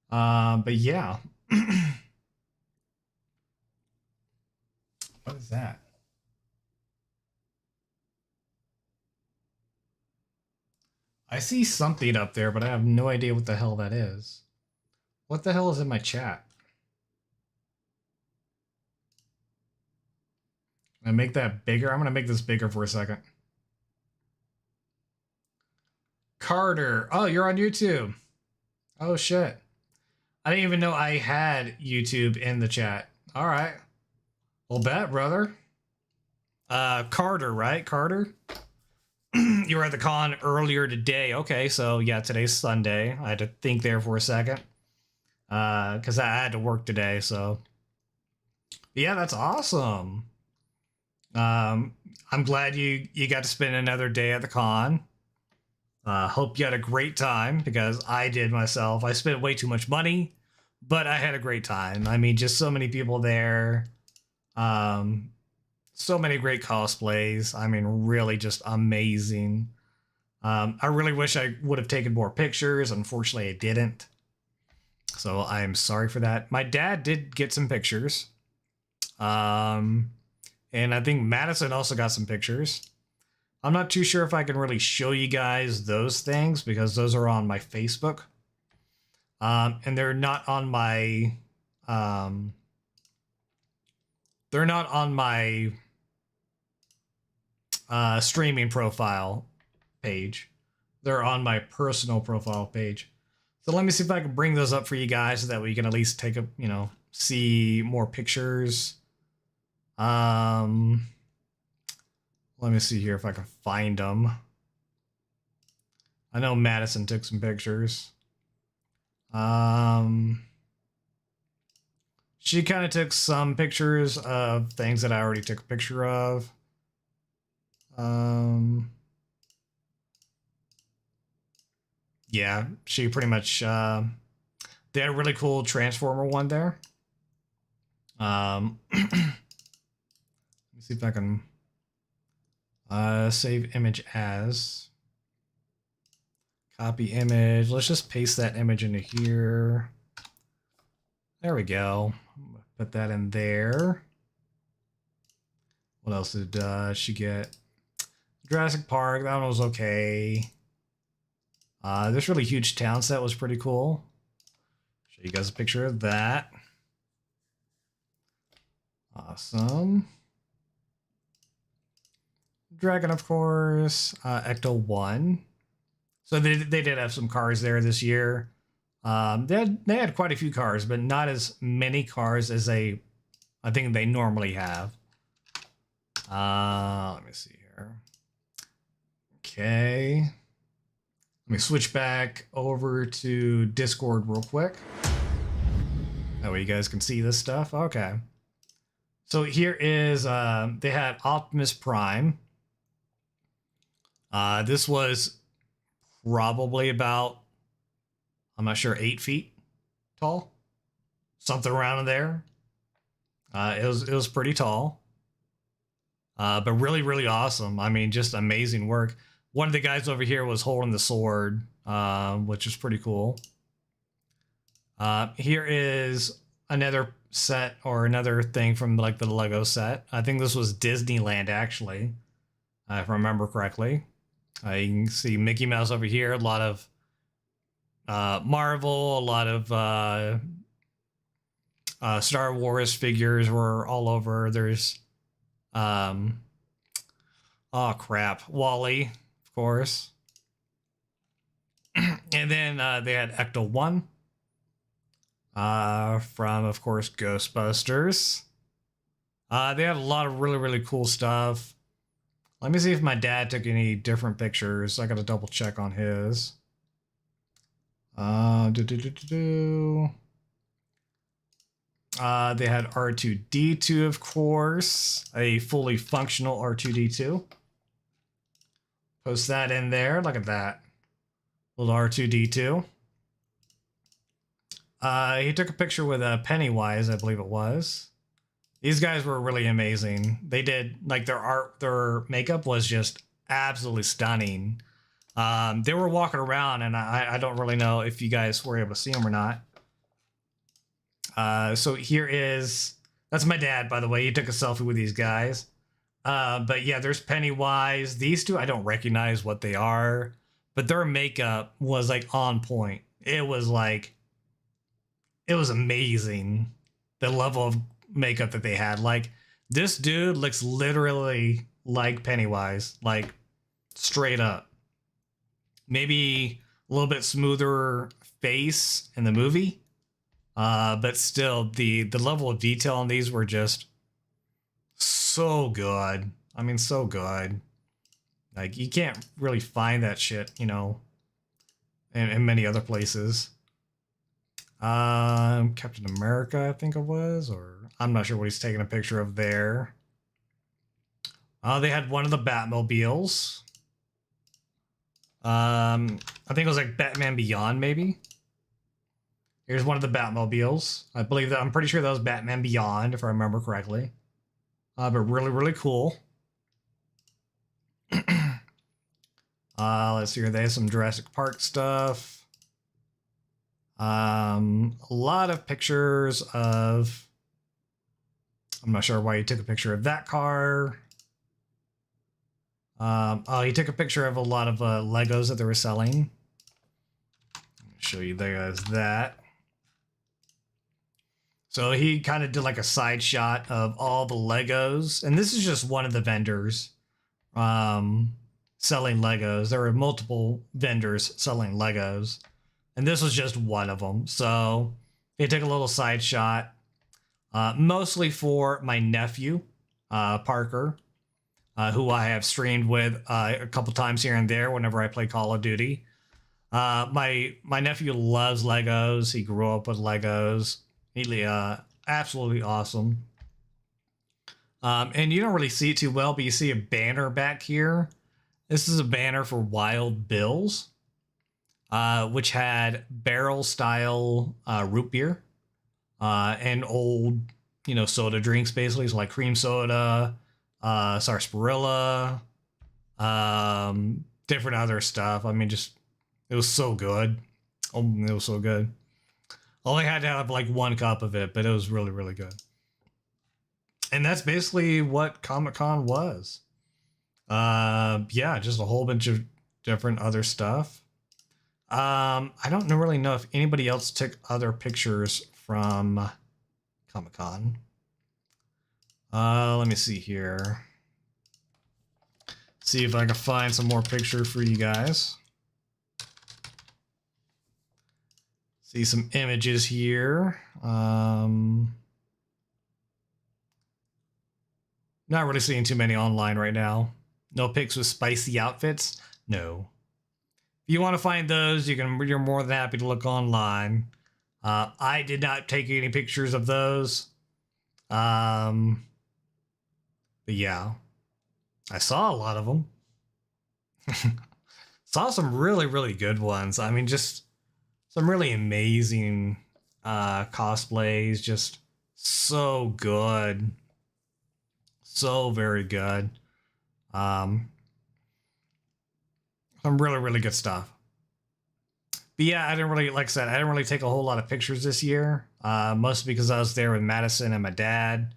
But yeah. What is that? I see something up there, but I have no idea what the hell that is. What the hell is in my chat? Can I make that bigger? I'm going to make this bigger for a second. Carter. Oh, you're on YouTube. Oh, shit. I didn't even know I had YouTube in the chat. All right. Well, bet, brother. Carter, right? Carter? You were at the con earlier today. Okay, so yeah, today's Sunday. I had to think there for a second. Because I had to work today, so. Yeah, that's awesome. I'm glad you got to spend another day at the con. Hope you had a great time, because I did myself. I spent way too much money, but I had a great time. I mean, just so many people there. So many great cosplays. I mean, really just amazing. I really wish I would have taken more pictures. Unfortunately, I didn't. So I am sorry for that. My dad did get some pictures. And I think Madison also got some pictures. I'm not too sure if I can really show you guys those things, because those are on my Facebook. And they're not on my streaming profile page. They're on my personal profile page. So let me see if I can bring those up for you guys so that we can at least take a, you know, see more pictures. Let me see here if I can find them. I know Madison took some pictures. She kind of took some pictures of things that I already took a picture of. Yeah, she pretty much, they had a really cool Transformer one there. Let me see if I can save image as. Copy image. Let's just paste that image into here. There we go. Put that in there. What else did she get? Jurassic Park, that one was okay. This really huge town set was pretty cool. Show you guys a picture of that. Awesome. Dragon, of course. Ecto 1. So they did have some cars there this year. They had quite a few cars, but not as many cars as I think they normally have. Let me see here. Okay. Let me switch back over to Discord real quick. That way you guys can see this stuff. Okay. So here is, they had Optimus Prime. This was probably about, I'm not sure, 8 feet tall, something around there. It was pretty tall, but really really awesome. I mean, just amazing work. One of the guys over here was holding the sword, which is pretty cool. Here is another set or another thing from like the Lego set. I think this was Disneyland actually, if I remember correctly. You can see Mickey Mouse over here. A lot of Marvel, a lot of Star Wars figures were all over. There's, oh crap, Wally, of course. And then they had Ecto 1 from, of course, Ghostbusters. They had a lot of really, really cool stuff. Let me see if my dad took any different pictures. I got to double check on his. They had R2-D2, of course, a fully functional R2-D2. Post that in there. Look at that. Little R2-D2. He took a picture with Pennywise, I believe it was. These guys were really amazing. They did, like, their art, their makeup was just absolutely stunning. They were walking around, and I don't really know if you guys were able to see them or not. So here is, that's my dad, by the way. He took a selfie with these guys. But yeah, there's Pennywise. These two, I don't recognize what they are, but their makeup was like on point. It was like, it was amazing. The level of makeup that they had. Like, this dude looks literally like Pennywise, like straight up. Maybe a little bit smoother face in the movie. But still, the level of detail on these were just so good. I mean, so good. Like, you can't really find that shit, you know, in many other places. Captain America, I think it was, or I'm not sure what he's taking a picture of there. They had one of the Batmobiles. I think it was like Batman Beyond, maybe. Here's one of the Batmobiles. I believe that, I'm pretty sure that was Batman Beyond, if I remember correctly. But really, really cool. Let's see here. They have some Jurassic Park stuff. A lot of pictures of, I'm not sure why he took a picture of that car. Oh, he took a picture of a lot of Legos that they were selling. I'll show you guys that. So he kind of did like a side shot of all the Legos, and this is just one of the vendors selling Legos. There were multiple vendors selling Legos, and this was just one of them. So he took a little side shot, mostly for my nephew, Parker, who I have streamed with a couple times here and there whenever I play Call of Duty. My nephew loves Legos. He grew up with Legos. He absolutely awesome. And you don't really see it too well, but you see a banner back here. This is a banner for Wild Bill's, which had barrel style root beer and old, you know, soda drinks, basically. So like cream soda, sarsaparilla, different other stuff. I mean, just, it was so good. Oh, it was so good. Only had to have like one cup of it, but it was really, really good. And that's basically what Comic-Con was. Yeah, just a whole bunch of different other stuff. I don't really know if anybody else took other pictures from Comic-Con. Let me see here. See if I can find some more pictures for you guys. See some images here. Not really seeing too many online right now. No pics with spicy outfits? No. If you want to find those, you're more than happy to look online. I did not take any pictures of those. But yeah, I saw a lot of them. Saw some really, really good ones. I mean, just some really amazing cosplays. Just so good. So very good. Um, some really, really good stuff. But yeah, I didn't really, like I said, I didn't really take a whole lot of pictures this year. Mostly because I was there with Madison and my dad.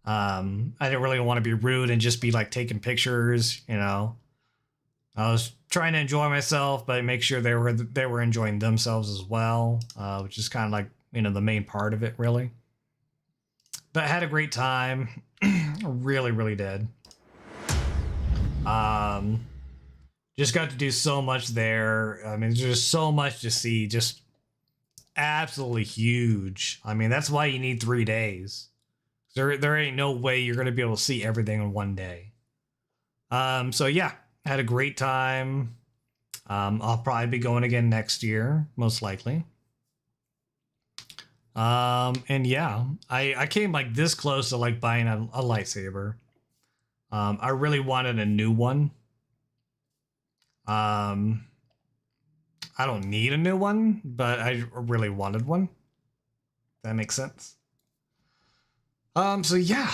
I didn't really want to be rude and just be like taking pictures, you know. I was trying to enjoy myself, but make sure they were enjoying themselves as well, which is kind of like, you know, the main part of it, really. But I had a great time. Really, really did. Um, just got to do so much there. I mean, there's just so much to see. Just absolutely huge. I mean, that's why you need 3 days. There ain't no way you're gonna be able to see everything in one day. So yeah, had a great time. I'll probably be going again next year, most likely. And yeah, I came like this close to like buying a lightsaber. I really wanted a new one. Um, I don't need a new one, but I really wanted one. That makes sense. So yeah,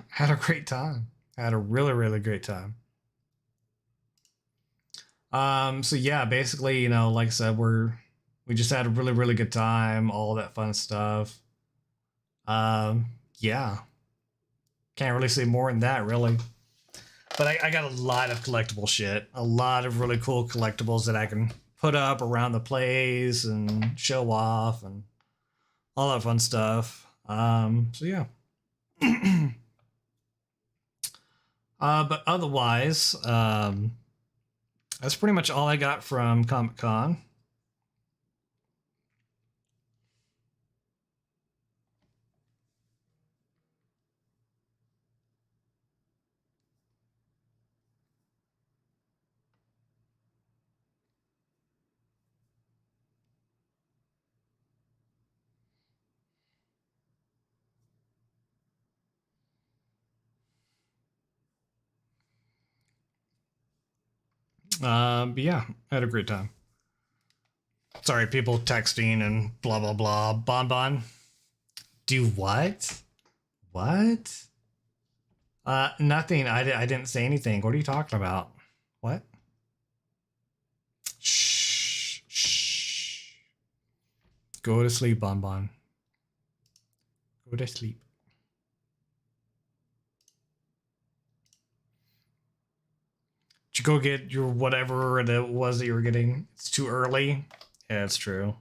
had a great time. Had a really, really great time. So yeah, basically, you know, like I said, we just had a really, really good time, all that fun stuff. Um, yeah, can't really say more than that, really. But I got a lot of collectible shit, a lot of really cool collectibles that I can put up around the place and show off and all that fun stuff. So yeah. But otherwise, that's pretty much all I got from Comic Con. But yeah, I had a great time. Sorry, people texting and blah blah blah. Bonbon. Do what? What? Nothing. I didn't say anything. What are you talking about? What? Shh. Shh. Go to sleep, Bonbon. Go to sleep. Did you go get your whatever it was that you were getting? It's too early. Yeah, it's true.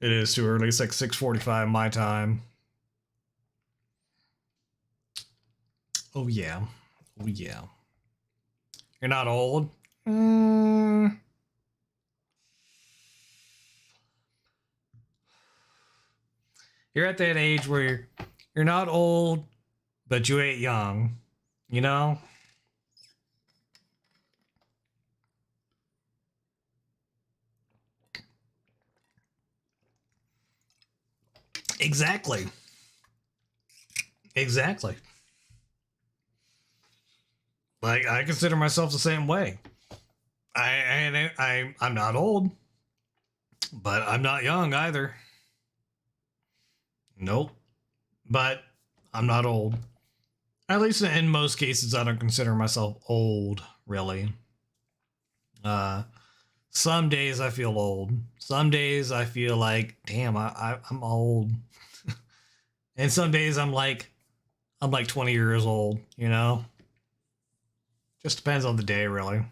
It is too early. It's like 6:45 my time. Oh yeah. Oh yeah. You're not old? You're at that age where you're not old, but you ain't young. You know? Exactly. Exactly. Like I consider myself the same way. I'm not old, but I'm not young either. Nope. But I'm not old. At least in most cases, I don't consider myself old, really. Uh, some days I feel old. Some days I feel like, damn, I'm old. And some days I'm like 20 years old, you know? Just depends on the day, really.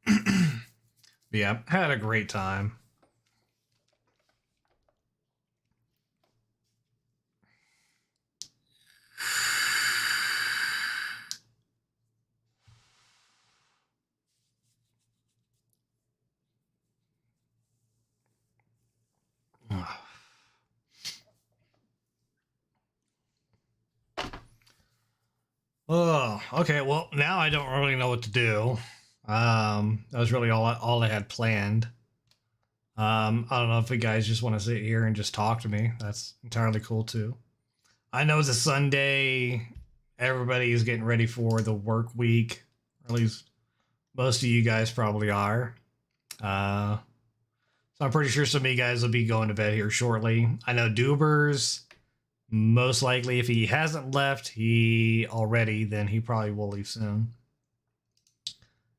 But yeah, had a great time. Oh, okay. Well, now I don't really know what to do. That was really all I had planned. I don't know if you guys just want to sit here and just talk to me. That's entirely cool too. I know it's a Sunday. everybody's getting ready for the work week, or at least most of you guys probably are. So I'm pretty sure some of you guys will be going to bed here shortly. I know Dubers, most likely, if he hasn't left he already, then he probably will leave soon.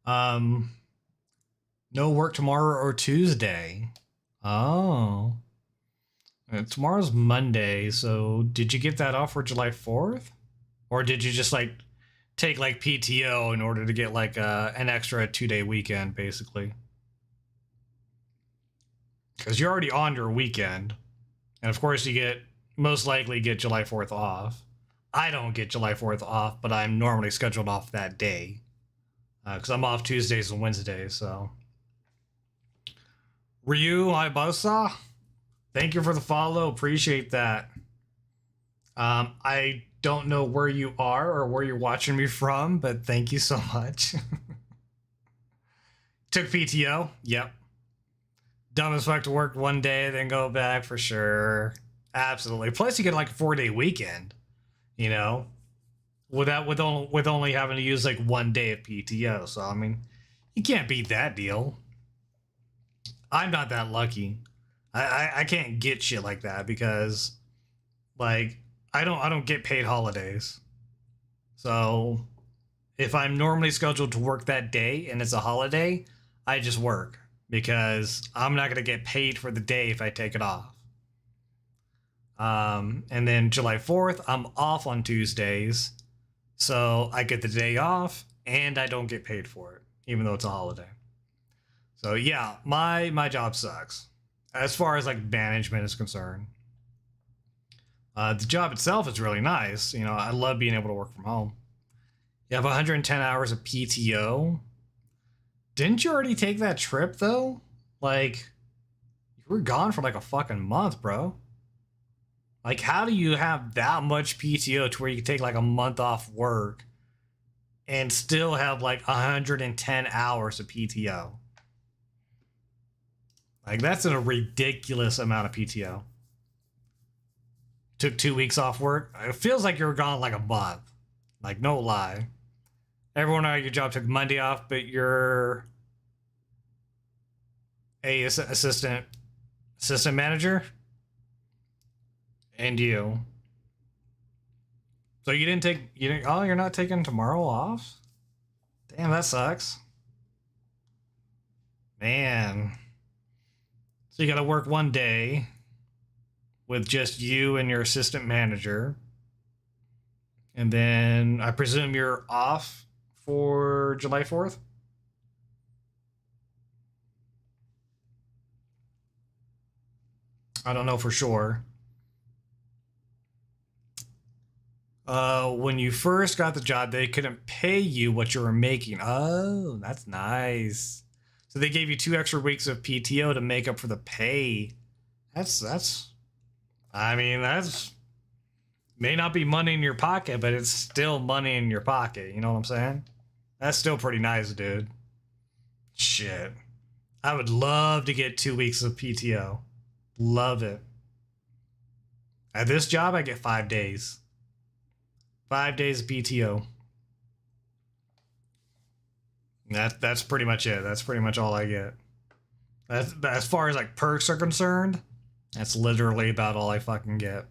No work tomorrow or Tuesday. Oh. Tomorrow's Monday, so did you get that off for July 4th? Or did you just like take like PTO in order to get like an extra 2-day weekend, basically? Because you're already on your weekend. And of course you get, most likely get July 4th off. I don't get July 4th off, but I'm normally scheduled off that day. Because I'm off Tuesdays and Wednesdays, so. Ryu Ibasa, thank you for the follow. Appreciate that. I don't know where you are or where you're watching me from, but thank you so much. Took PTO? Yep. Dumb as fuck to work one day, then go back for sure. Absolutely. Plus, you get like a 4-day weekend, you know, with only having to use like 1 day of PTO. So I mean, you can't beat that deal. I'm not that lucky. I can't get shit like that because, like, I don't get paid holidays. So if I'm normally scheduled to work that day and it's a holiday, I just work because I'm not gonna get paid for the day if I take it off. And then July 4th, I'm off on Tuesdays, so I get the day off and I don't get paid for it, even though it's a holiday. So yeah, my job sucks as far as like management is concerned. The job itself is really nice. You know, I love being able to work from home. You have 110 hours of PTO. Didn't you already take that trip though? Like, you were gone for like a fucking month, bro. Like, how do you have that much PTO to where you can take like a month off work and still have like 110 hours of PTO? Like, that's a ridiculous amount of PTO. Took 2 weeks off work. It feels like you were gone like a month. Like, no lie. Everyone at your job took Monday off, but you're a assistant manager, and you. So you didn't. Oh, you're not taking tomorrow off? Damn, that sucks. Man. So you got to work 1 day with just you and your assistant manager. And then I presume you're off for July 4th? I don't know for sure. When you first got the job, they couldn't pay you what you were making. Oh, that's nice. So they gave you 2 extra weeks of PTO to make up for the pay. I mean, that's may not be money in your pocket, but it's still money in your pocket. You know what I'm saying? That's still pretty nice, dude. Shit. I would love to get 2 weeks of PTO. Love it. At this job, I get 5 days. 5 days of PTO. That's pretty much it. That's pretty much all I get. That's, as far as like perks are concerned, that's literally about all I fucking get.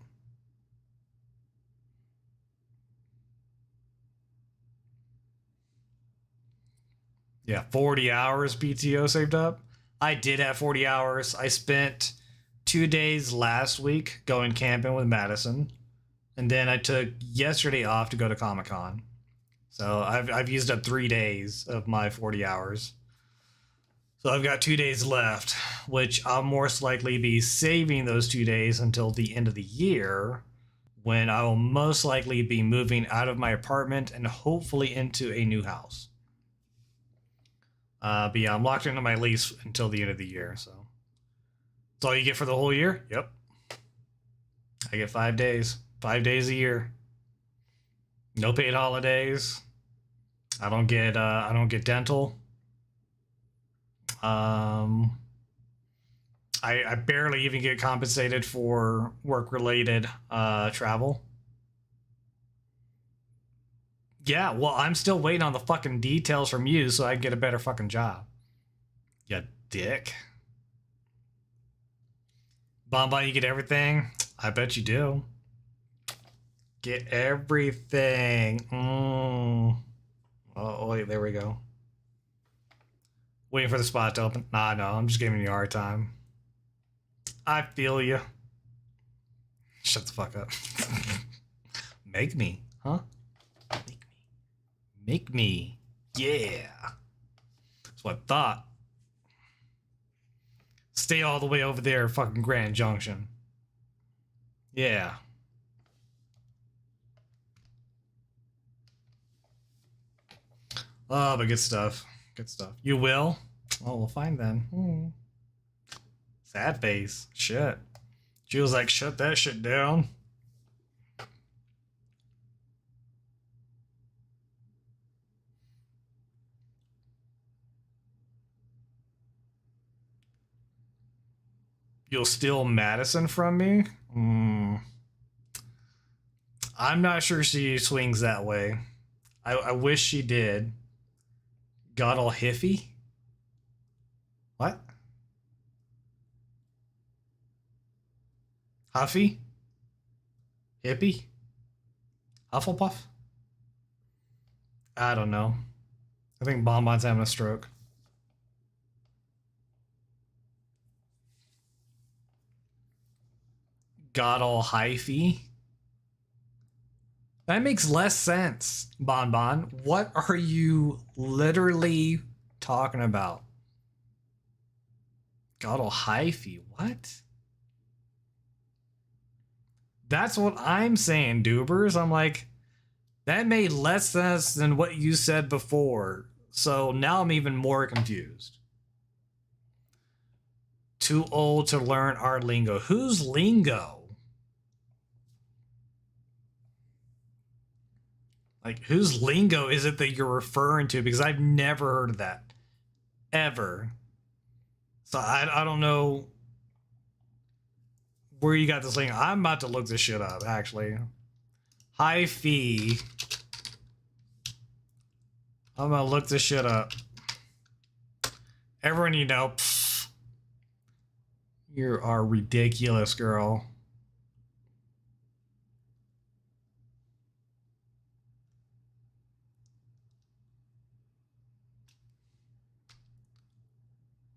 Yeah, 40 hours PTO saved up. I did have 40 hours. I spent 2 days last week going camping with Madison, and then I took yesterday off to go to Comic-Con. So I've used up 3 days of my 40 hours. So I've got 2 days left, which I'll most likely be saving those 2 days until the end of the year, when I will most likely be moving out of my apartment and hopefully into a new house. But yeah, I'm locked into my lease until the end of the year, so. That's all you get for the whole year? Yep. I get 5 days. 5 days a year. No paid holidays. I don't get dental. I barely even get compensated for work-related travel. Yeah, well, I'm still waiting on the fucking details from you so I can get a better fucking job. You dick. Bonbon, you get everything? I bet you do. Get everything. Oh, wait, there we go. Waiting for the spot to open. Nah, no, I'm just giving you a hard time. I feel you. Shut the fuck up. Make me, huh? Make me. Make me. Yeah. That's what I thought. Stay all the way over there, fucking Grand Junction. Yeah. Oh, but good stuff. Good stuff. You will? Oh, we'll find then. Sad face. Shit. She was like, shut that shit down. You'll steal Madison from me? I'm not sure she swings that way. I wish she did. Got all hiffy? What? Huffy? Hippie? Hufflepuff? I don't know. I think Bonbon's having a stroke. Got all hyphy? That makes less sense, Bonbon. What are you literally talking about? Got all hyphy? What? That's what I'm saying, Dubers. I'm like, that made less sense than what you said before. So now I'm even more confused. Too old to learn our lingo. Whose lingo? Like, whose lingo is it that you're referring to? Because I've never heard of that. Ever. So I don't know where you got this lingo. I'm about to look this shit up, actually. High fee. I'm gonna look this shit up. Everyone you know, pff, you are ridiculous, girl.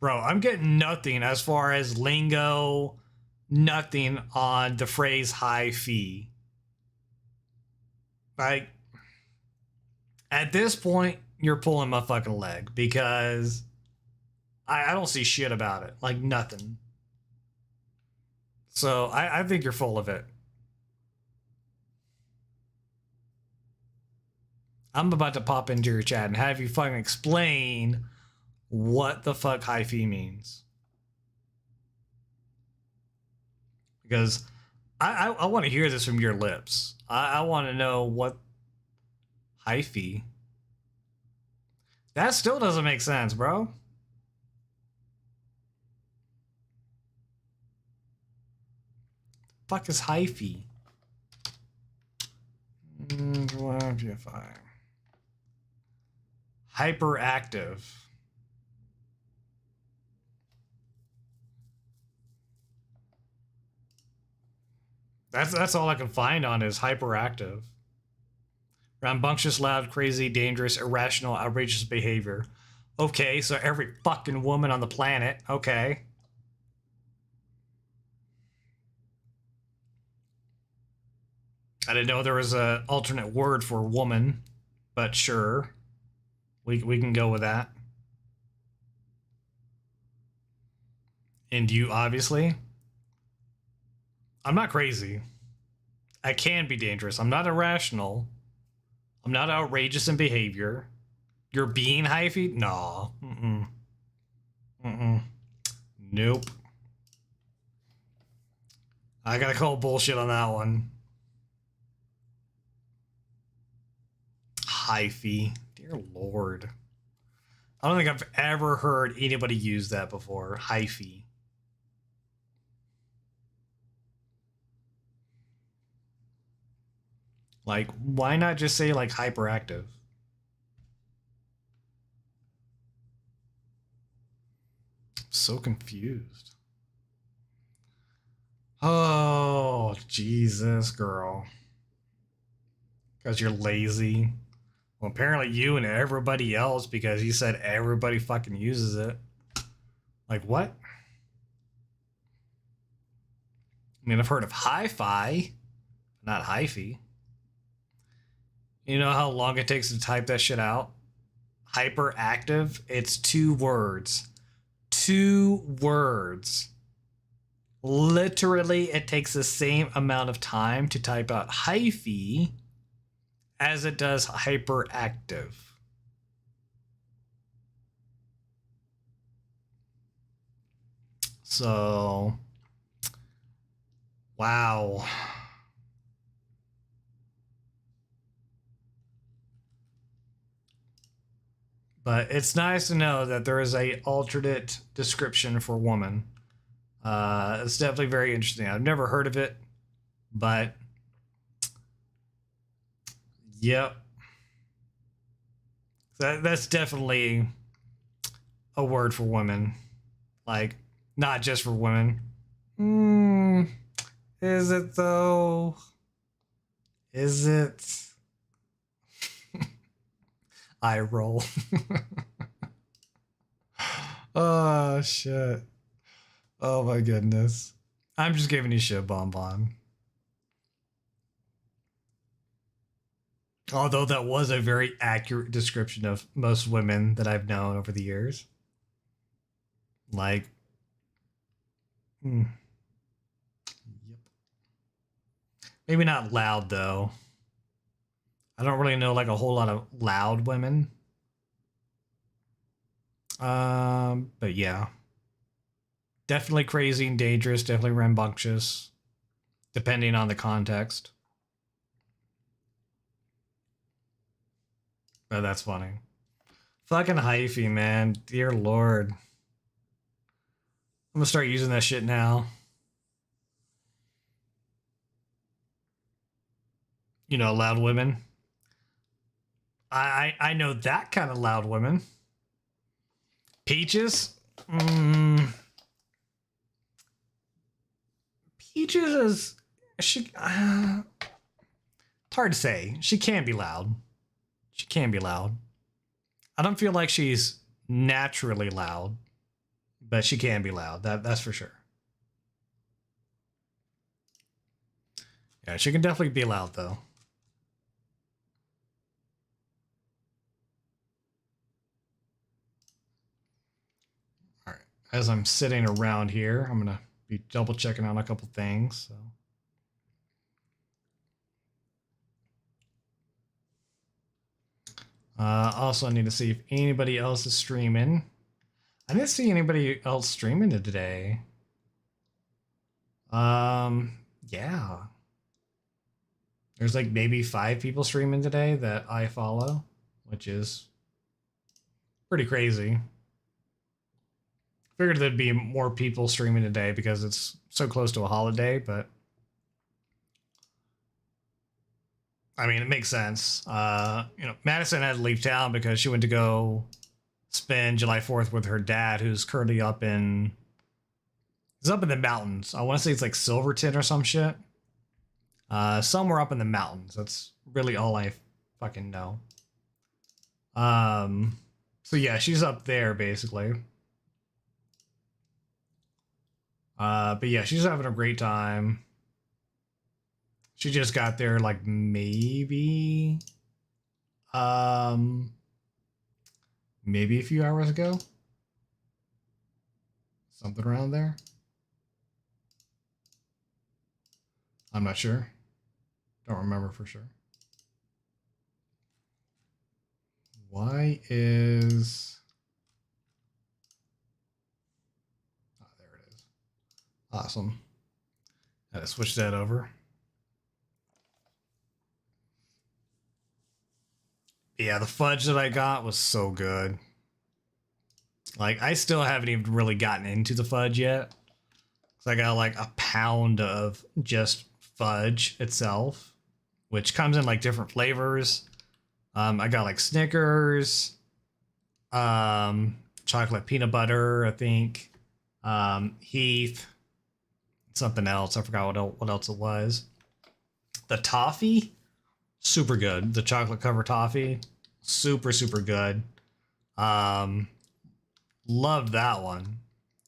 Bro, I'm getting nothing as far as lingo, nothing on the phrase high fee. Like, at this point, you're pulling my fucking leg because I don't see shit about it. Like, nothing. So I think you're full of it. I'm about to pop into your chat and have you fucking explain what the fuck high fee means. Because I want to hear this from your lips. I want to know what high fee. That still doesn't make sense, bro. Fuck is high fee? Hyperactive. That's all I can find on is hyperactive. Rambunctious, loud, crazy, dangerous, irrational, outrageous behavior. Okay, so every fucking woman on the planet. Okay. I didn't know there was an alternate word for woman, but sure. We can go with that. And you, obviously. I'm not crazy. I can be dangerous. I'm not irrational. I'm not outrageous in behavior. You're being hyphy? Nah. Nope. I gotta call bullshit on that one. Hyphy. Dear Lord. I don't think I've ever heard anybody use that before. Hyphy. Like, why not just say like hyperactive? So confused. Oh, Jesus, girl. Because you're lazy. Well, apparently you and everybody else, because you said everybody fucking uses it. Like, what? I mean, I've heard of hi-fi, not hyphy. You know how long it takes to type that shit out? Hyperactive, it's 2 words. 2 words. Literally, it takes the same amount of time to type out hyphy as it does hyperactive. So, wow. But it's nice to know that there is a alternate description for woman. It's definitely very interesting. I've never heard of it, but yep. That's definitely a word for women. Like, not just for women. Is it though? Is it? I roll. Oh, shit. Oh, my goodness. I'm just giving you shit, Bonbon. Although that was a very accurate description of most women that I've known over the years. Like, yep. Maybe not loud, though. I don't really know like a whole lot of loud women. But yeah. Definitely crazy and dangerous, definitely rambunctious, depending on the context. Oh, that's funny. Fucking hyphy, man. Dear Lord. I'm gonna start using that shit now. You know, loud women. I know that kind of loud women. Peaches? Peaches is... She... it's hard to say. She can be loud. She can be loud. I don't feel like she's naturally loud, but she can be loud. That's for sure. Yeah, she can definitely be loud, though. All right. As I'm sitting around here, I'm going to be double checking on a couple things. So. Also, I need to see if anybody else is streaming. I didn't see anybody else streaming today. Yeah. There's like maybe 5 people streaming today that I follow, which is pretty crazy. Figured there'd be more people streaming today because it's so close to a holiday, but I mean, it makes sense. You know, Madison had to leave town because she went to go spend July 4th with her dad, who's currently up in... He's up in the mountains. I want to say it's like Silverton or some shit. Somewhere up in the mountains. That's really all I fucking know. So yeah, she's up there basically. But yeah, she's having a great time. She just got there like maybe a few hours ago. Something around there. I'm not sure. Don't remember for sure. Why is... Oh, there it is. Awesome. Had to switch that over. Yeah, the fudge that I got was so good. Like, I still haven't even really gotten into the fudge yet. So I got like a pound of just fudge itself. which comes in like different flavors. I got like Snickers, chocolate peanut butter, I think, Heath, something else. I forgot what else it was. The toffee, super good. The chocolate covered toffee, super good. Loved that one.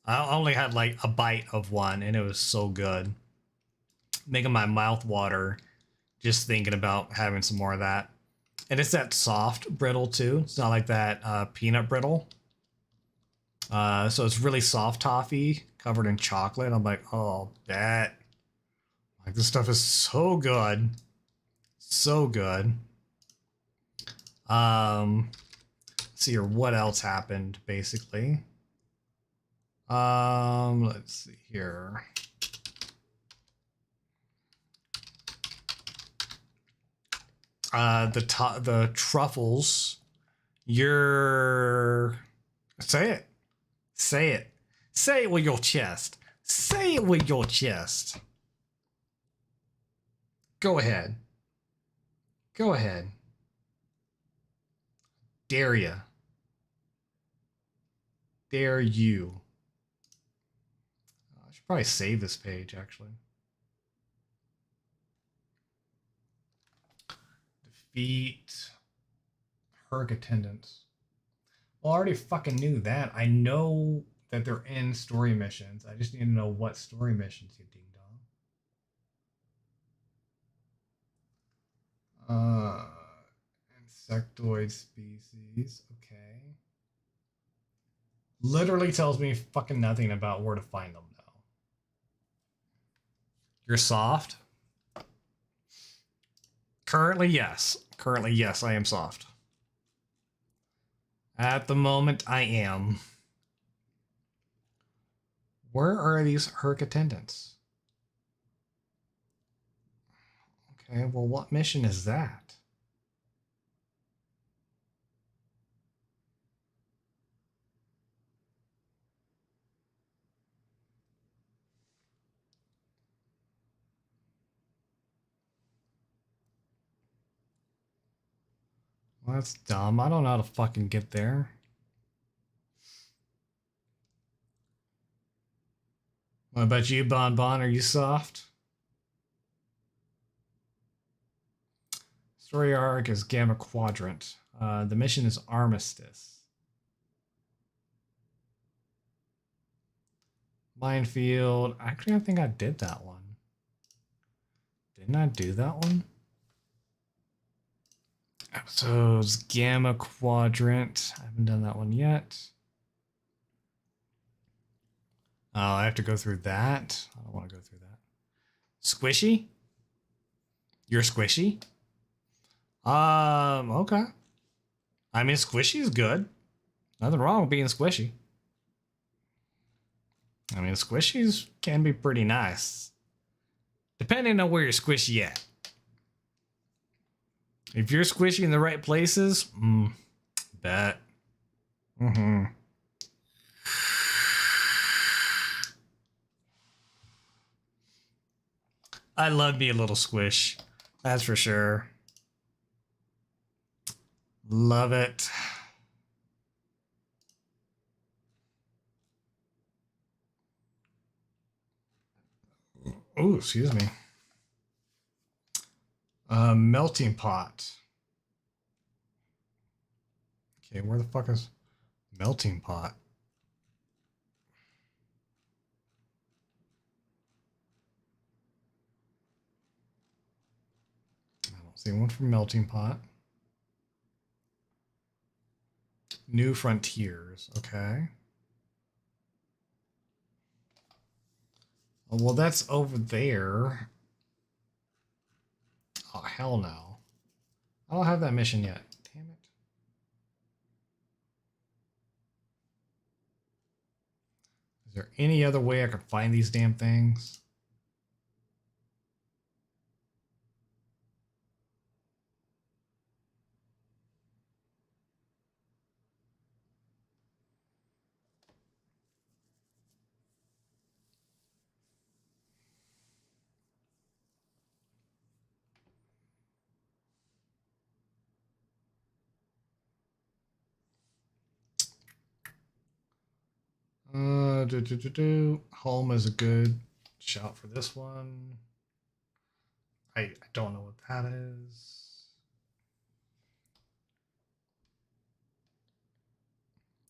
I only had like a bite of one, and it was so good, making my mouth water just thinking about having some more of that. And it's that soft brittle too. It's not like that peanut brittle. So it's really soft toffee covered in chocolate. I'm like, oh, that. Like, this stuff is so good. So good. Let's see here. What else happened, basically? Let's see here. The truffles. Say it. Say it. Say it with your chest. Say it with your chest. Go ahead. Go ahead. Dare ya. Dare you. I should probably save this page, actually. Defeat Herc attendants. Well, I already fucking knew that. I know that they're in story missions. I just need to know what story missions, you ding dong. Insectoid species. Okay. Literally tells me fucking nothing about where to find them, though. You're soft? Currently, yes. Currently, yes, I am soft. At the moment, I am. Where are these Herc attendants? Okay, well, what mission is that? Well, that's dumb. I don't know how to fucking get there. What about you, Bon Bon? Are you soft? Story arc is Gamma Quadrant. The mission is Armistice. Minefield. Actually, I think I did that one. Didn't I do that one? Episodes Gamma Quadrant. I haven't done that one yet. Oh, I have to go through that. I don't want to go through that. Squishy? You're squishy? Okay. I mean, squishy is good. Nothing wrong with being squishy. I mean, squishies can be pretty nice. Depending on where you're squishy at. If you're squishy in the right places, bet. Mm-hmm. I love me a little squish. That's for sure. Love it. Oh, excuse me. Melting pot. Okay, where the fuck is melting pot? I don't see one for melting pot. New frontiers. Okay. Oh, well, that's over there. Oh, hell no. I don't have that mission yet. Damn it. Is there any other way I could find these damn things? Home is a good shout for this one. I don't know what that is.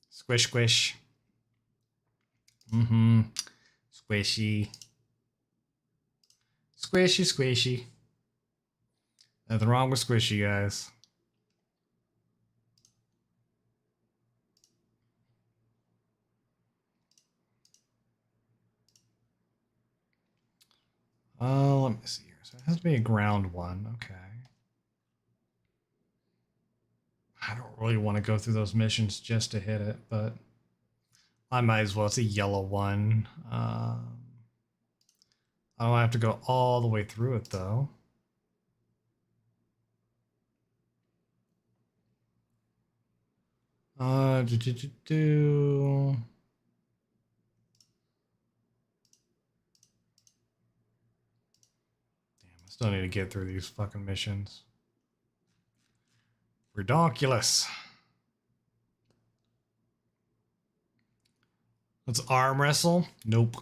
Squish, squish. Mm-hmm. Squishy. Squishy, squishy. Nothing wrong with squishy, guys. Let me see here. So it has to be a ground one. Okay. I don't really want to go through those missions just to hit it, but I might as well. It's a yellow one. I don't have to go all the way through it, though. Damn, I still need to get through these fucking missions. Redonkulous. Let's arm wrestle. Nope.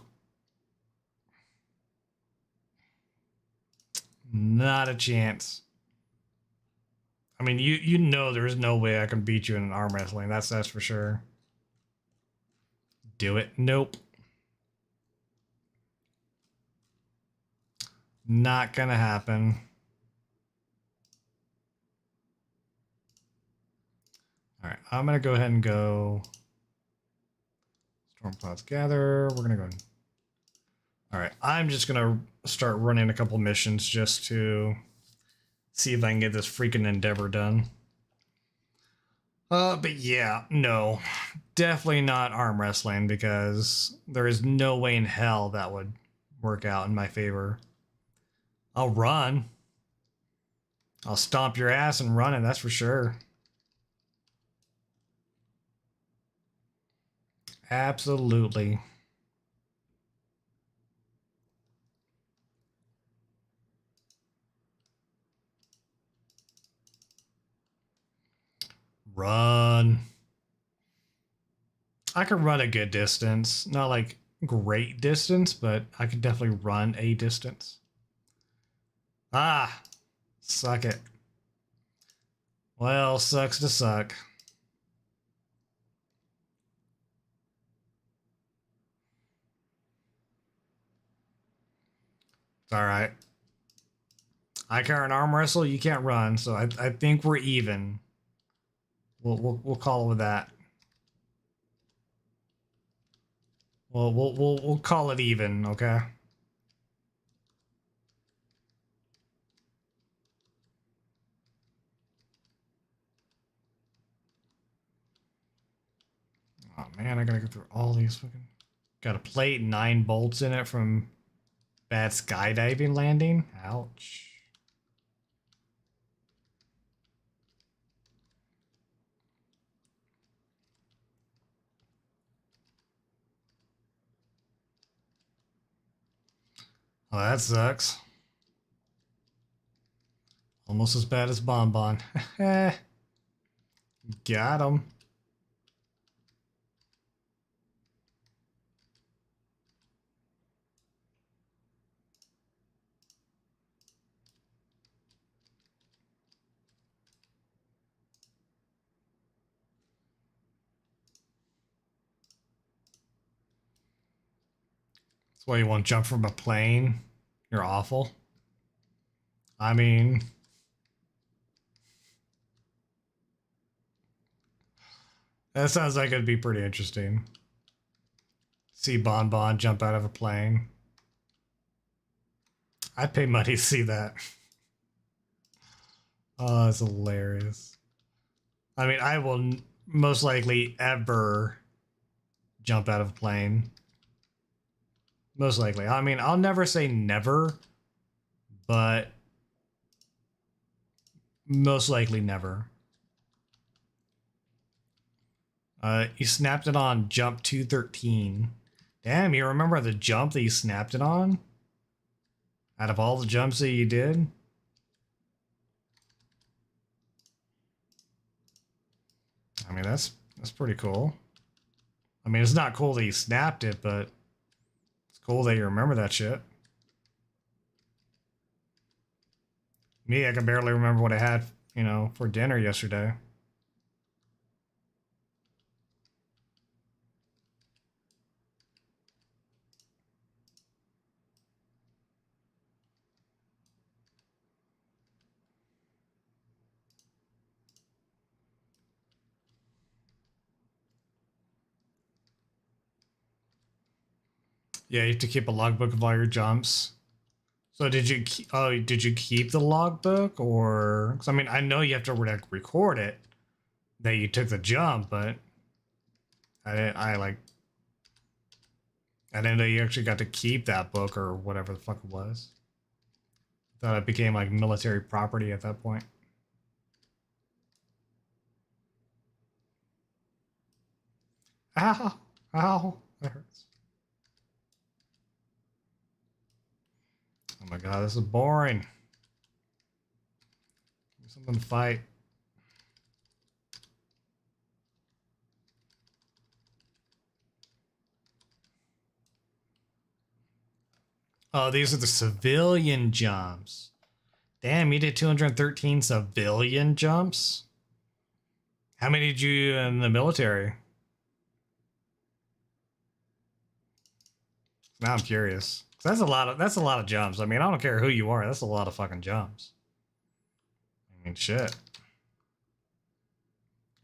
Not a chance. I mean, you know there's no way I can beat you in an arm wrestling. That's for sure. Do it. Nope. Not gonna happen. All right, I'm gonna go ahead and go Storm Clouds Gather. We're gonna go. All right, I'm just gonna start running a couple missions just to see if I can get this freaking endeavor done. But yeah, no, definitely not arm wrestling because there is no way in hell that would work out in my favor. I'll run. I'll stomp your ass and run it, that's for sure. Absolutely. Run. I can run a good distance. Not like great distance, but I can definitely run a distance. Ah, suck it. Well, sucks to suck. It's all right. I can't arm wrestle. You can't run, so I think we're even. We'll call it with that. We'll call it even, okay? Oh man, I gotta go through all these fucking. Got a plate, 9 bolts in it from bad skydiving landing. Ouch. Well, that sucks. Almost as bad as Bonbon. Got him. That's why you won't jump from a plane. You're awful. I mean, that sounds like it'd be pretty interesting. See Bonbon jump out of a plane. I'd pay money to see that. Oh, that's hilarious. I mean, I will most likely ever jump out of a plane. Most likely. I mean, I'll never say never, but most likely never. You snapped it on jump 213. Damn, you remember the jump that you snapped it on? Out of all the jumps that you did? I mean, that's pretty cool. I mean, it's not cool that you snapped it, but it's cool that you remember that shit. Me, I can barely remember what I had, you know, for dinner yesterday. Yeah, you have to keep a logbook of all your jumps. So did you keep the logbook, or? Because I mean, I know you have to record it that you took the jump, but I didn't know you actually got to keep that book or whatever the fuck it was. Thought it became like military property at that point. Ow, ow, that hurts. Oh my god, this is boring. Give me something to fight. Oh, these are the civilian jumps. Damn, you did 213 civilian jumps? How many did you in the military? Now I'm curious. That's a lot of jumps. I mean, I don't care who you are. That's a lot of fucking jumps. I mean, shit. All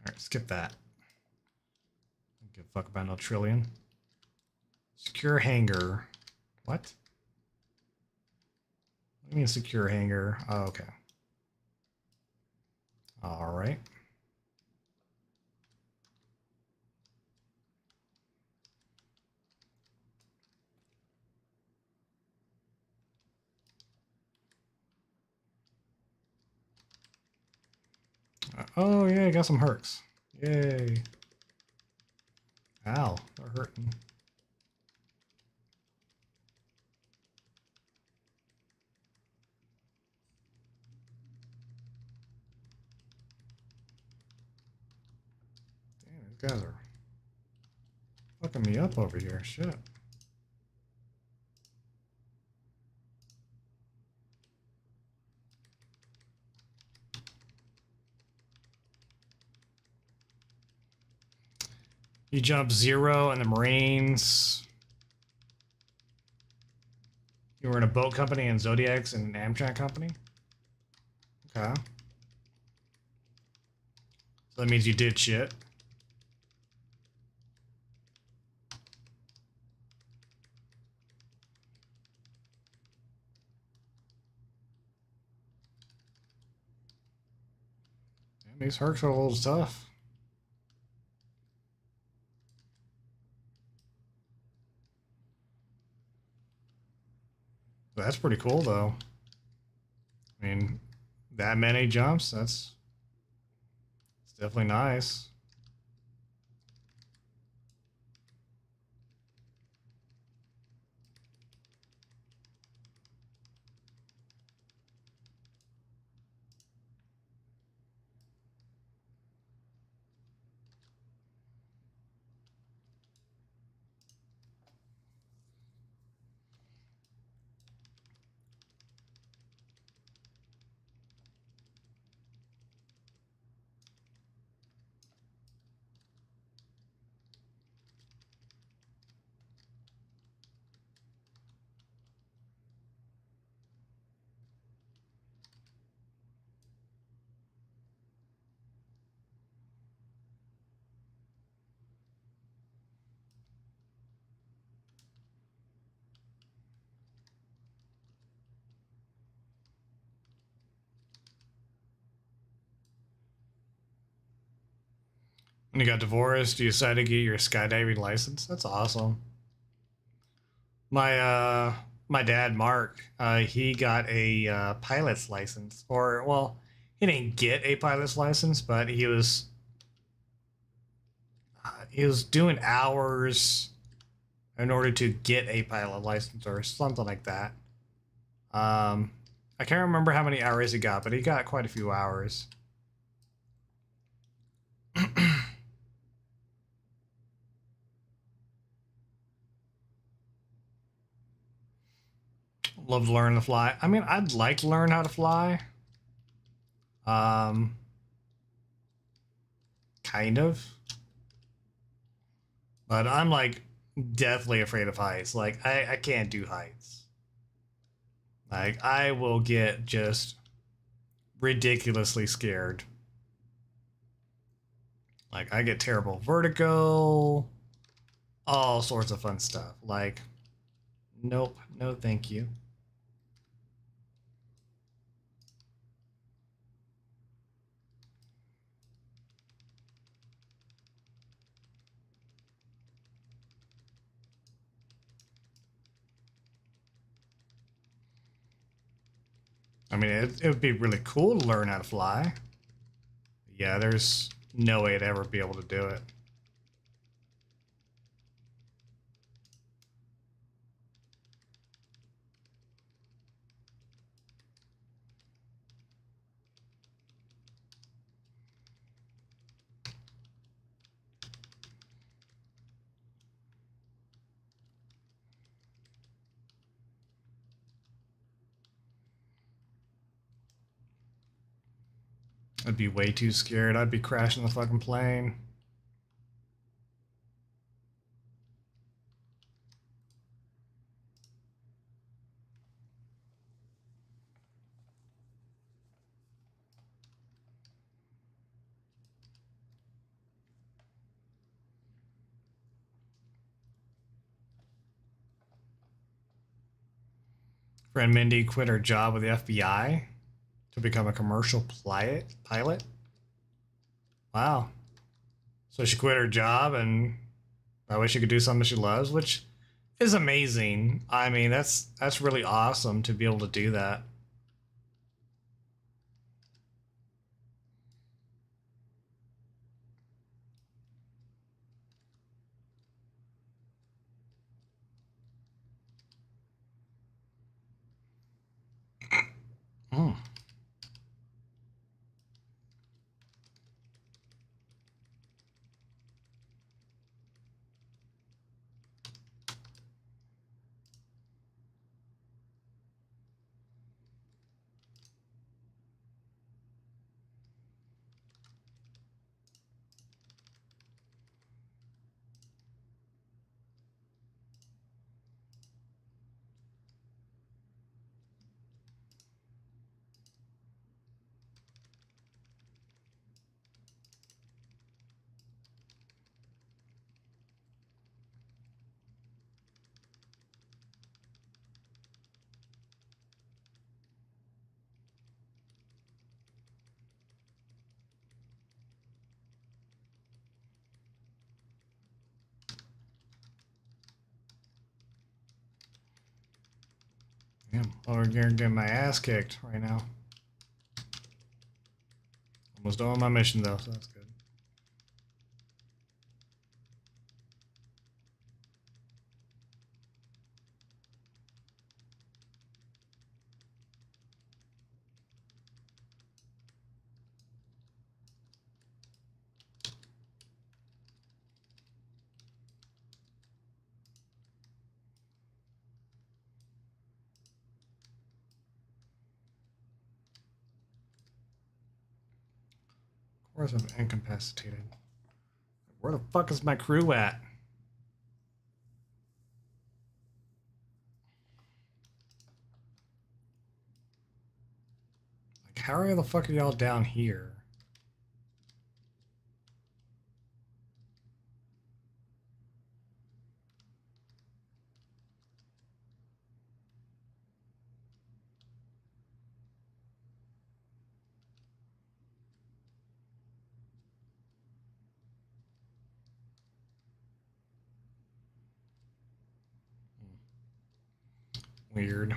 right, skip that. Don't give a fuck about no trillion. Secure hangar. What? What do you mean secure hangar? Oh, okay. All right. Oh yeah, I got some hercs. Yay. Ow, they're hurting. Damn, these guys are fucking me up over here. Shit. You jumped 0 in the Marines. You were in a boat company and Zodiac's and an Amtrak company? Okay. So that means you did shit. Damn, these hercs are a little tough. That's pretty cool, though. I mean, that many jumps, it's definitely nice. When you got divorced, you decided to get your skydiving license. That's awesome. My dad Mark, he got a pilot's license, or well, he didn't get a pilot's license, but he was doing hours in order to get a pilot license or something like that. I can't remember how many hours he got, but he got quite a few hours. love to learn to fly. I mean, I'd like to learn how to fly. Um, kind of. But I'm like deathly afraid of heights. Like I can't do heights. Like I will get just ridiculously scared. Like I get terrible vertigo, all sorts of fun stuff. Like, nope, no thank you. I mean, it would be really cool to learn how to fly. Yeah, there's no way to ever be able to do it. I'd be way too scared. I'd be crashing the fucking plane. Friend Mindy quit her job with the FBI to become a commercial pilot. Wow. So she quit her job and that way she could do something she loves, which is amazing. I mean, that's really awesome to be able to do that. Mm. Yeah, well, we're gonna get my ass kicked right now. Almost done with my mission though, so that's good. Of course I'm incapacitated. Where the fuck is my crew at? Like, how are the fuck are y'all down here? Weird.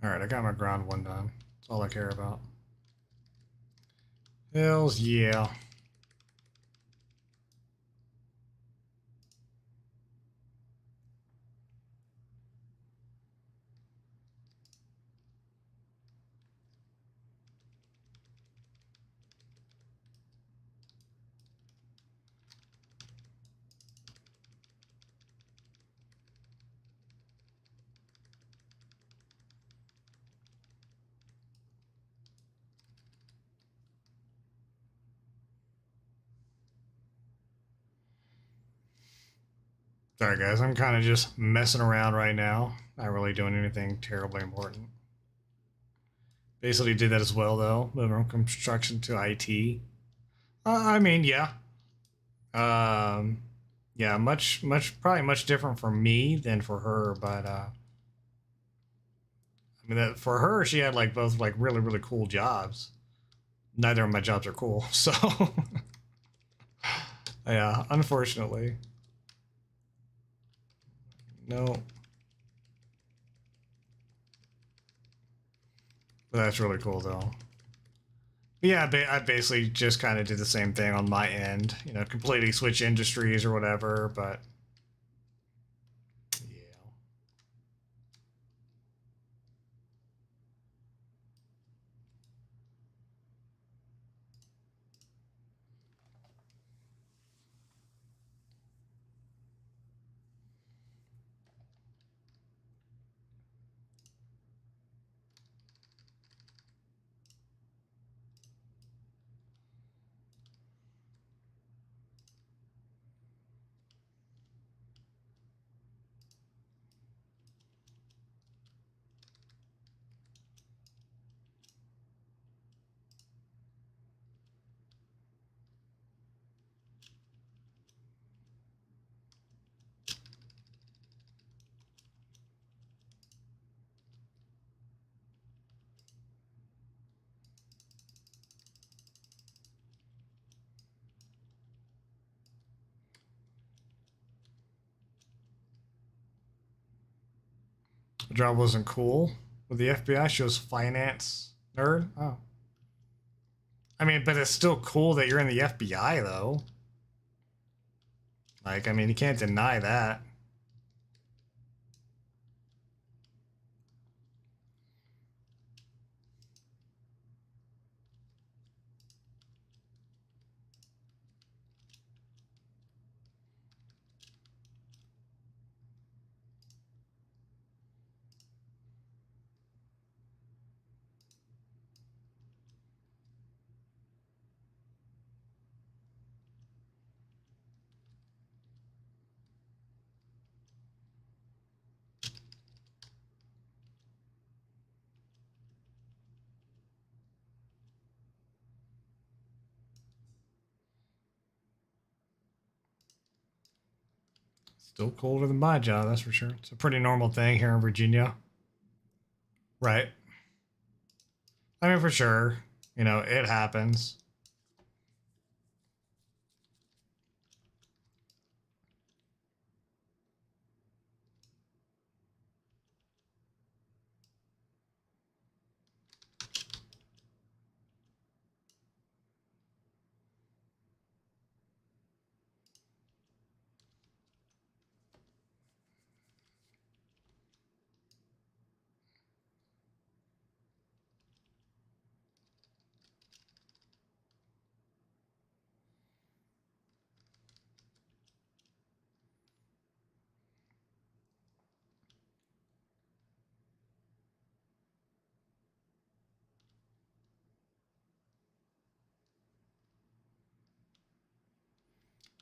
Alright, I got my ground one done. That's all I care about. Hells yeah. Sorry guys, I'm kind of just messing around right now. Not really doing anything terribly important. Basically did that as well though, moving from construction to IT. I mean, yeah. Um, yeah, probably much different for me than for her, but I mean, that for her, she had like both like really, really cool jobs. Neither of my jobs are cool, so yeah, unfortunately. No. But that's really cool though. Yeah, I basically just kind of did the same thing on my end, you know, completely switch industries or whatever, but yeah. The job wasn't cool with the FBI. She was finance nerd. Oh, I mean, but it's still cool that you're in the FBI though. Like, I mean, you can't deny that. Still colder than my job, that's for sure. It's a pretty normal thing here in Virginia. Right. I mean, for sure. You know, it happens.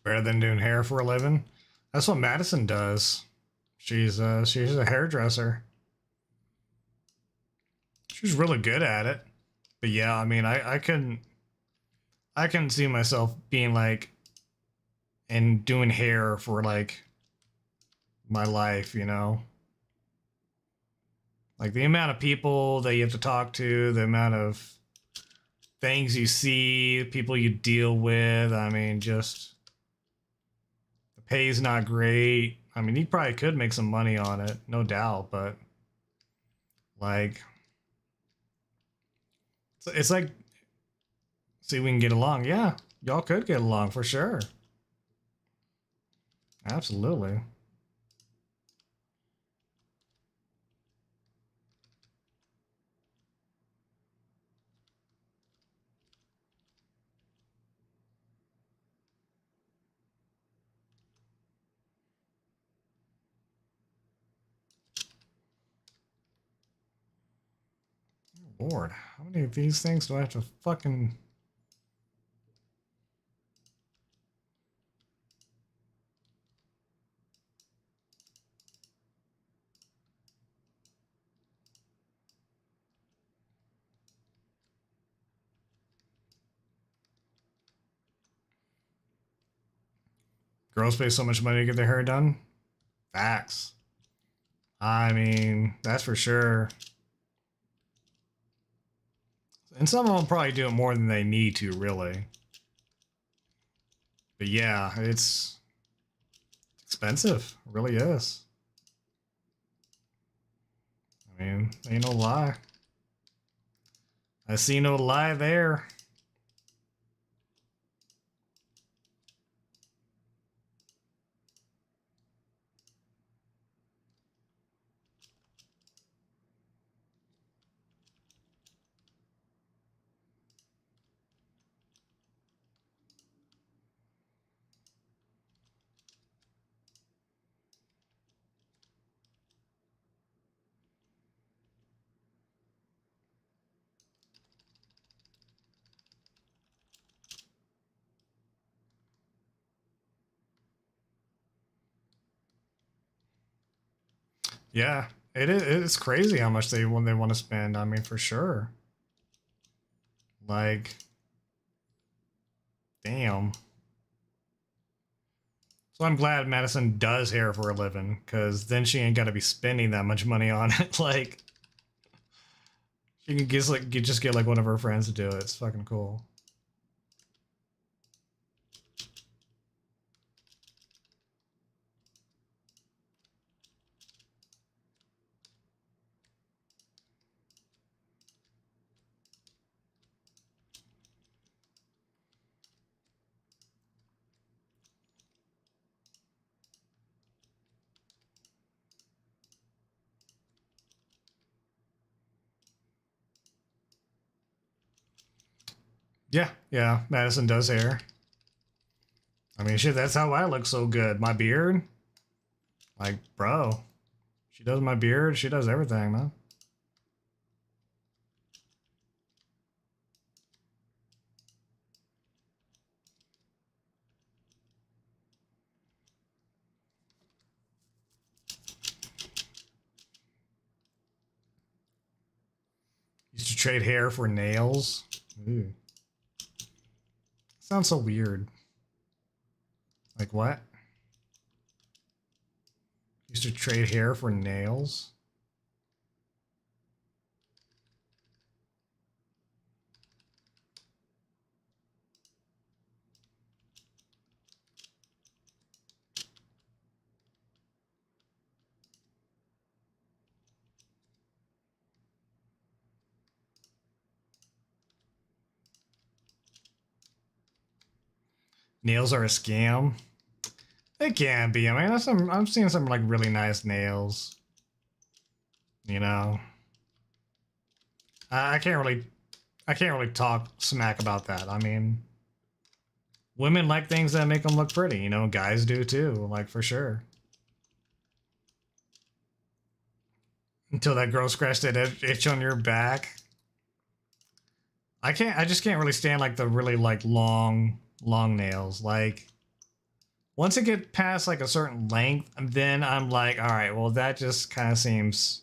Better than doing hair for a living. That's what Madison does. She's a hairdresser. She's really good at it. But yeah, I mean, I couldn't see myself being like and doing hair for like my life, you know. Like the amount of people that you have to talk to, the amount of things you see, people you deal with. I mean, just the pay's not great. I mean, you probably could make some money on it, no doubt, but like it's like See if we can get along. Yeah, y'all could get along for sure. Absolutely. Lord, how many of these things do I have to fucking... Girls pay so much money to get their hair done? Facts. I mean, that's for sure. And some of them probably do it more than they need to, really. But yeah, it's expensive. It really is. I mean, ain't no lie. I see no lie there. Yeah, it's crazy how much they want to spend. I mean, for sure. Like, damn. So I'm glad Madison does hair for a living, because then she ain't got to be spending that much money on it. Like, she can just get like one of her friends to do it. It's fucking cool. Yeah, yeah. Madison does hair. I mean, shit. That's how I look so good. My beard, like, bro. She does my beard. She does everything, man. Used to trade hair for nails. Ooh. Sounds so weird. Like what? Used to trade hair for nails. Nails are a scam. They can be. I mean, I'm seeing some like really nice nails. You know, I can't really talk smack about that. I mean, women like things that make them look pretty. You know, guys do too. Like for sure. Until that girl scratched that itch on your back. I just can't really stand like the really like long nails. Like once it get past like a certain length, then I'm like, all right, well that just kind of seems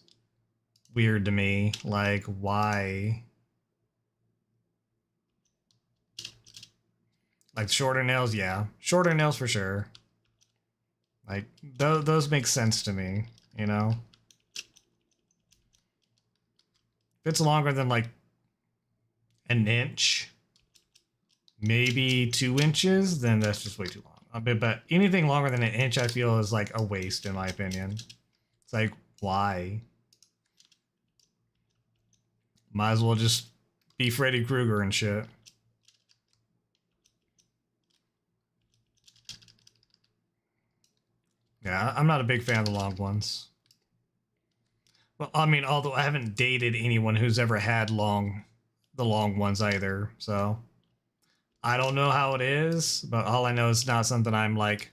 weird to me. Like why? Like shorter nails, yeah, shorter nails for sure. Like those make sense to me, you know. If it's longer than like an inch, maybe 2 inches, then that's just way too long. But anything longer than an inch, I feel is like a waste in my opinion. It's like why? Might as well just be Freddy Krueger and shit. Yeah, I'm not a big fan of the long ones. Well, I mean, although I haven't dated anyone who's ever had the long ones either, so I don't know how it is, but all I know is not something I'm like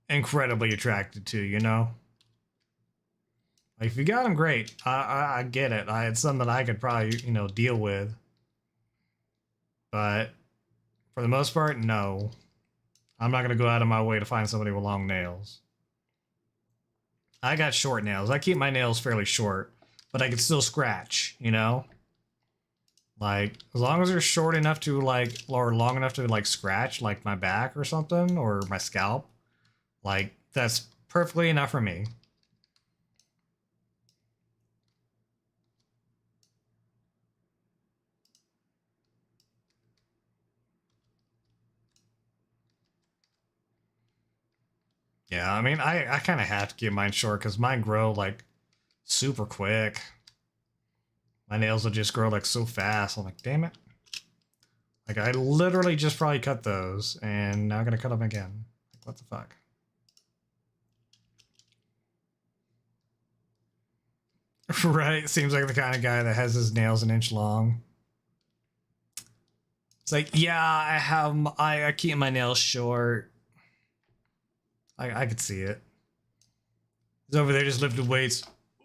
incredibly attracted to, you know? Like, if you got them, great. I get it. It's something I could probably, deal with. But for the most part, no. I'm not going to go out of my way to find somebody with long nails. I got short nails. I keep my nails fairly short, but I can still scratch, you know? Like, as long as they're short enough to, like, or long enough to, like, scratch, like, my back or something, or my scalp, like, that's perfectly enough for me. Yeah, I mean, I kind of have to keep mine short because mine grow, like, super quick. My nails will just grow, like, so fast. I'm like, damn it. Like, I literally just probably cut those, and now I'm gonna cut them again. Like, what the fuck? Right? Seems like the kind of guy that has his nails an inch long. It's like, yeah, I keep my nails short. I could see it. He's over there just lifting weights.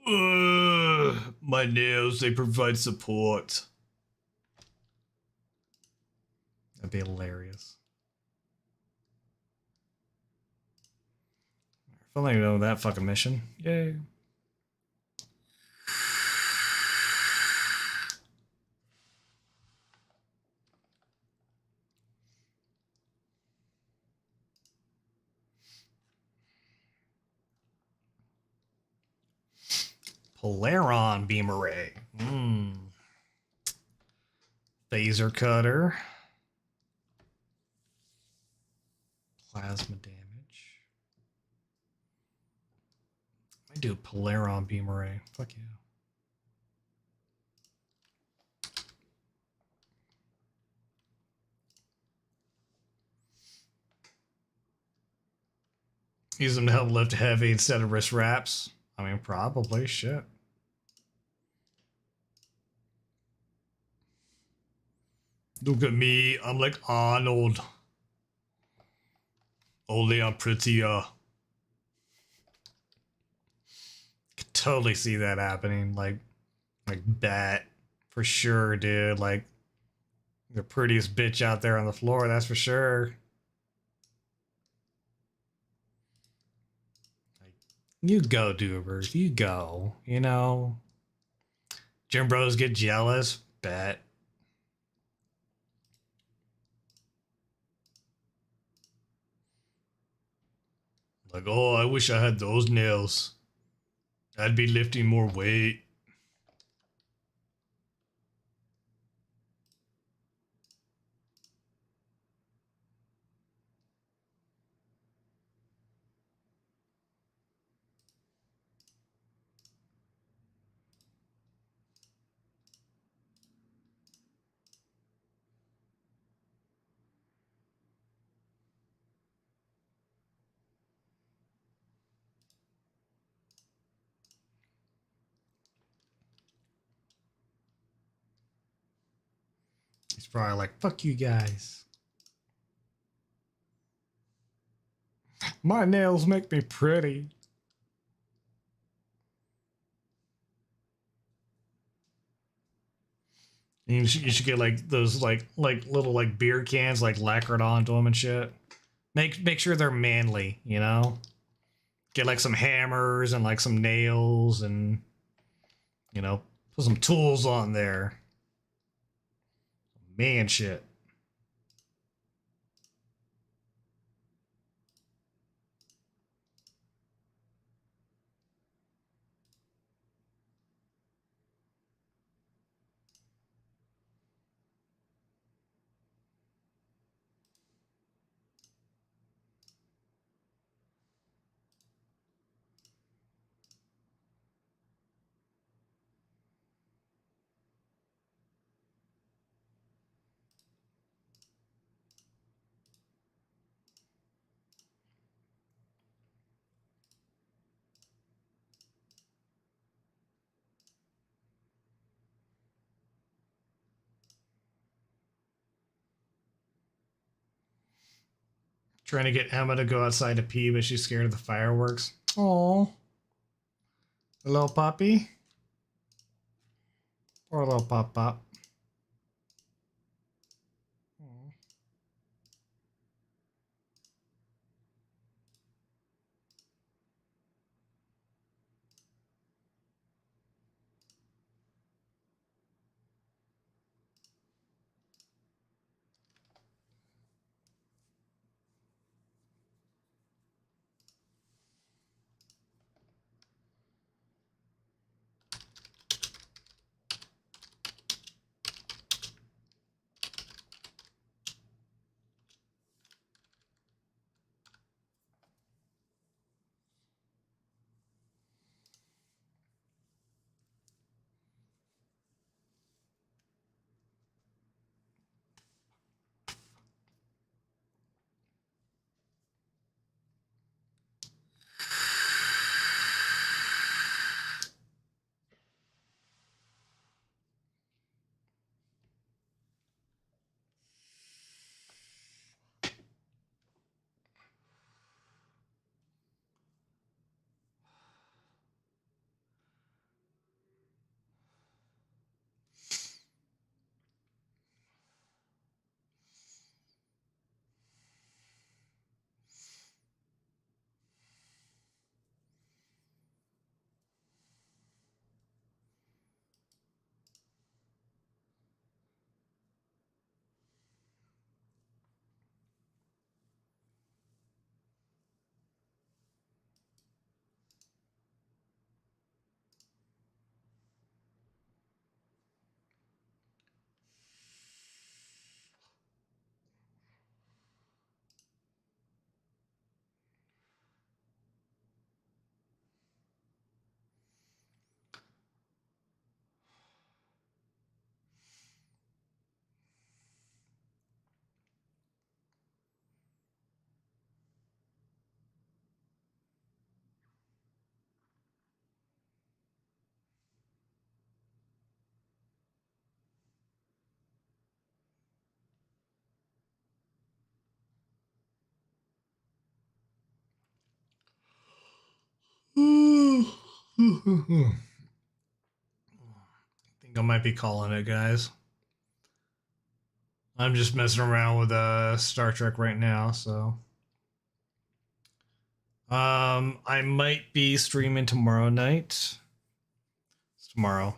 Ugh, my nails, they provide support. That'd be hilarious. If only I know that fucking mission. Yay. Polaron beam array. Phaser cutter. Plasma damage. I do Polaron beam array. Fuck yeah. Use them to help lift heavy instead of wrist wraps. I mean, probably. Shit. Look at me. I'm like Arnold. Only I'm prettier. Could totally see that happening. Like bet. For sure, dude. Like, the prettiest bitch out there on the floor, that's for sure. Like, you go, Dubers. You go. You know? Gym bros get jealous. Bet. Like, oh, I wish I had those nails. I'd be lifting more weight. He's probably like, fuck you guys. My nails make me pretty. You should get like those like little like beer cans like lacquered onto them and shit. Make sure they're manly, you know. Get like some hammers and like some nails and put some tools on there. Man shit. Trying to get Emma to go outside to pee, but she's scared of the fireworks. Oh, little puppy. Poor little pop. I think I might be calling it, guys. I'm just messing around with Star Trek right now, so I might be streaming tomorrow night. It's tomorrow.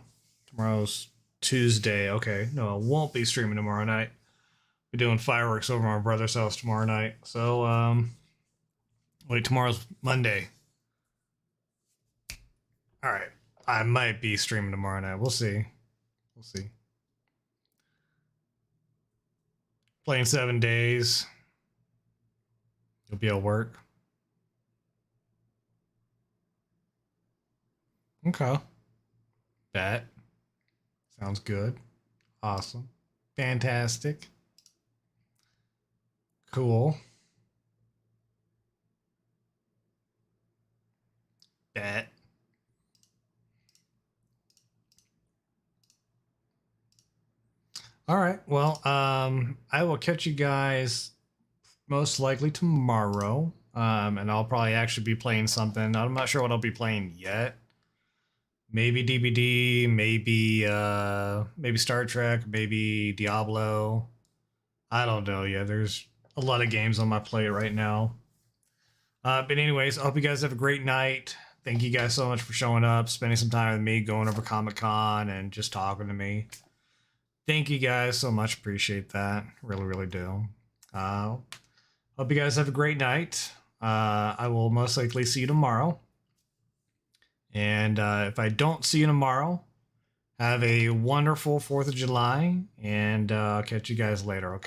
Tomorrow's Tuesday. Okay, no, I won't be streaming tomorrow night. Be doing fireworks over my brother's house tomorrow night. So wait, tomorrow's Monday. All right, I might be streaming tomorrow night. We'll see. We'll see. Playing 7 days. You'll be at work. Okay. That sounds good. Awesome. Fantastic. Cool. Bet. All right. Well, I will catch you guys most likely tomorrow. And I'll probably actually be playing something. I'm not sure what I'll be playing yet. Maybe DBD, maybe Star Trek, maybe Diablo. I don't know yet. There's a lot of games on my plate right now. But anyways, I hope you guys have a great night. Thank you guys so much for showing up, spending some time with me, going over Comic-Con, and just talking to me. Thank you guys so much. Appreciate that. Really, really do. Hope you guys have a great night. I will most likely see you tomorrow. And if I don't see you tomorrow, have a wonderful 4th of July, and I'll catch you guys later, okay?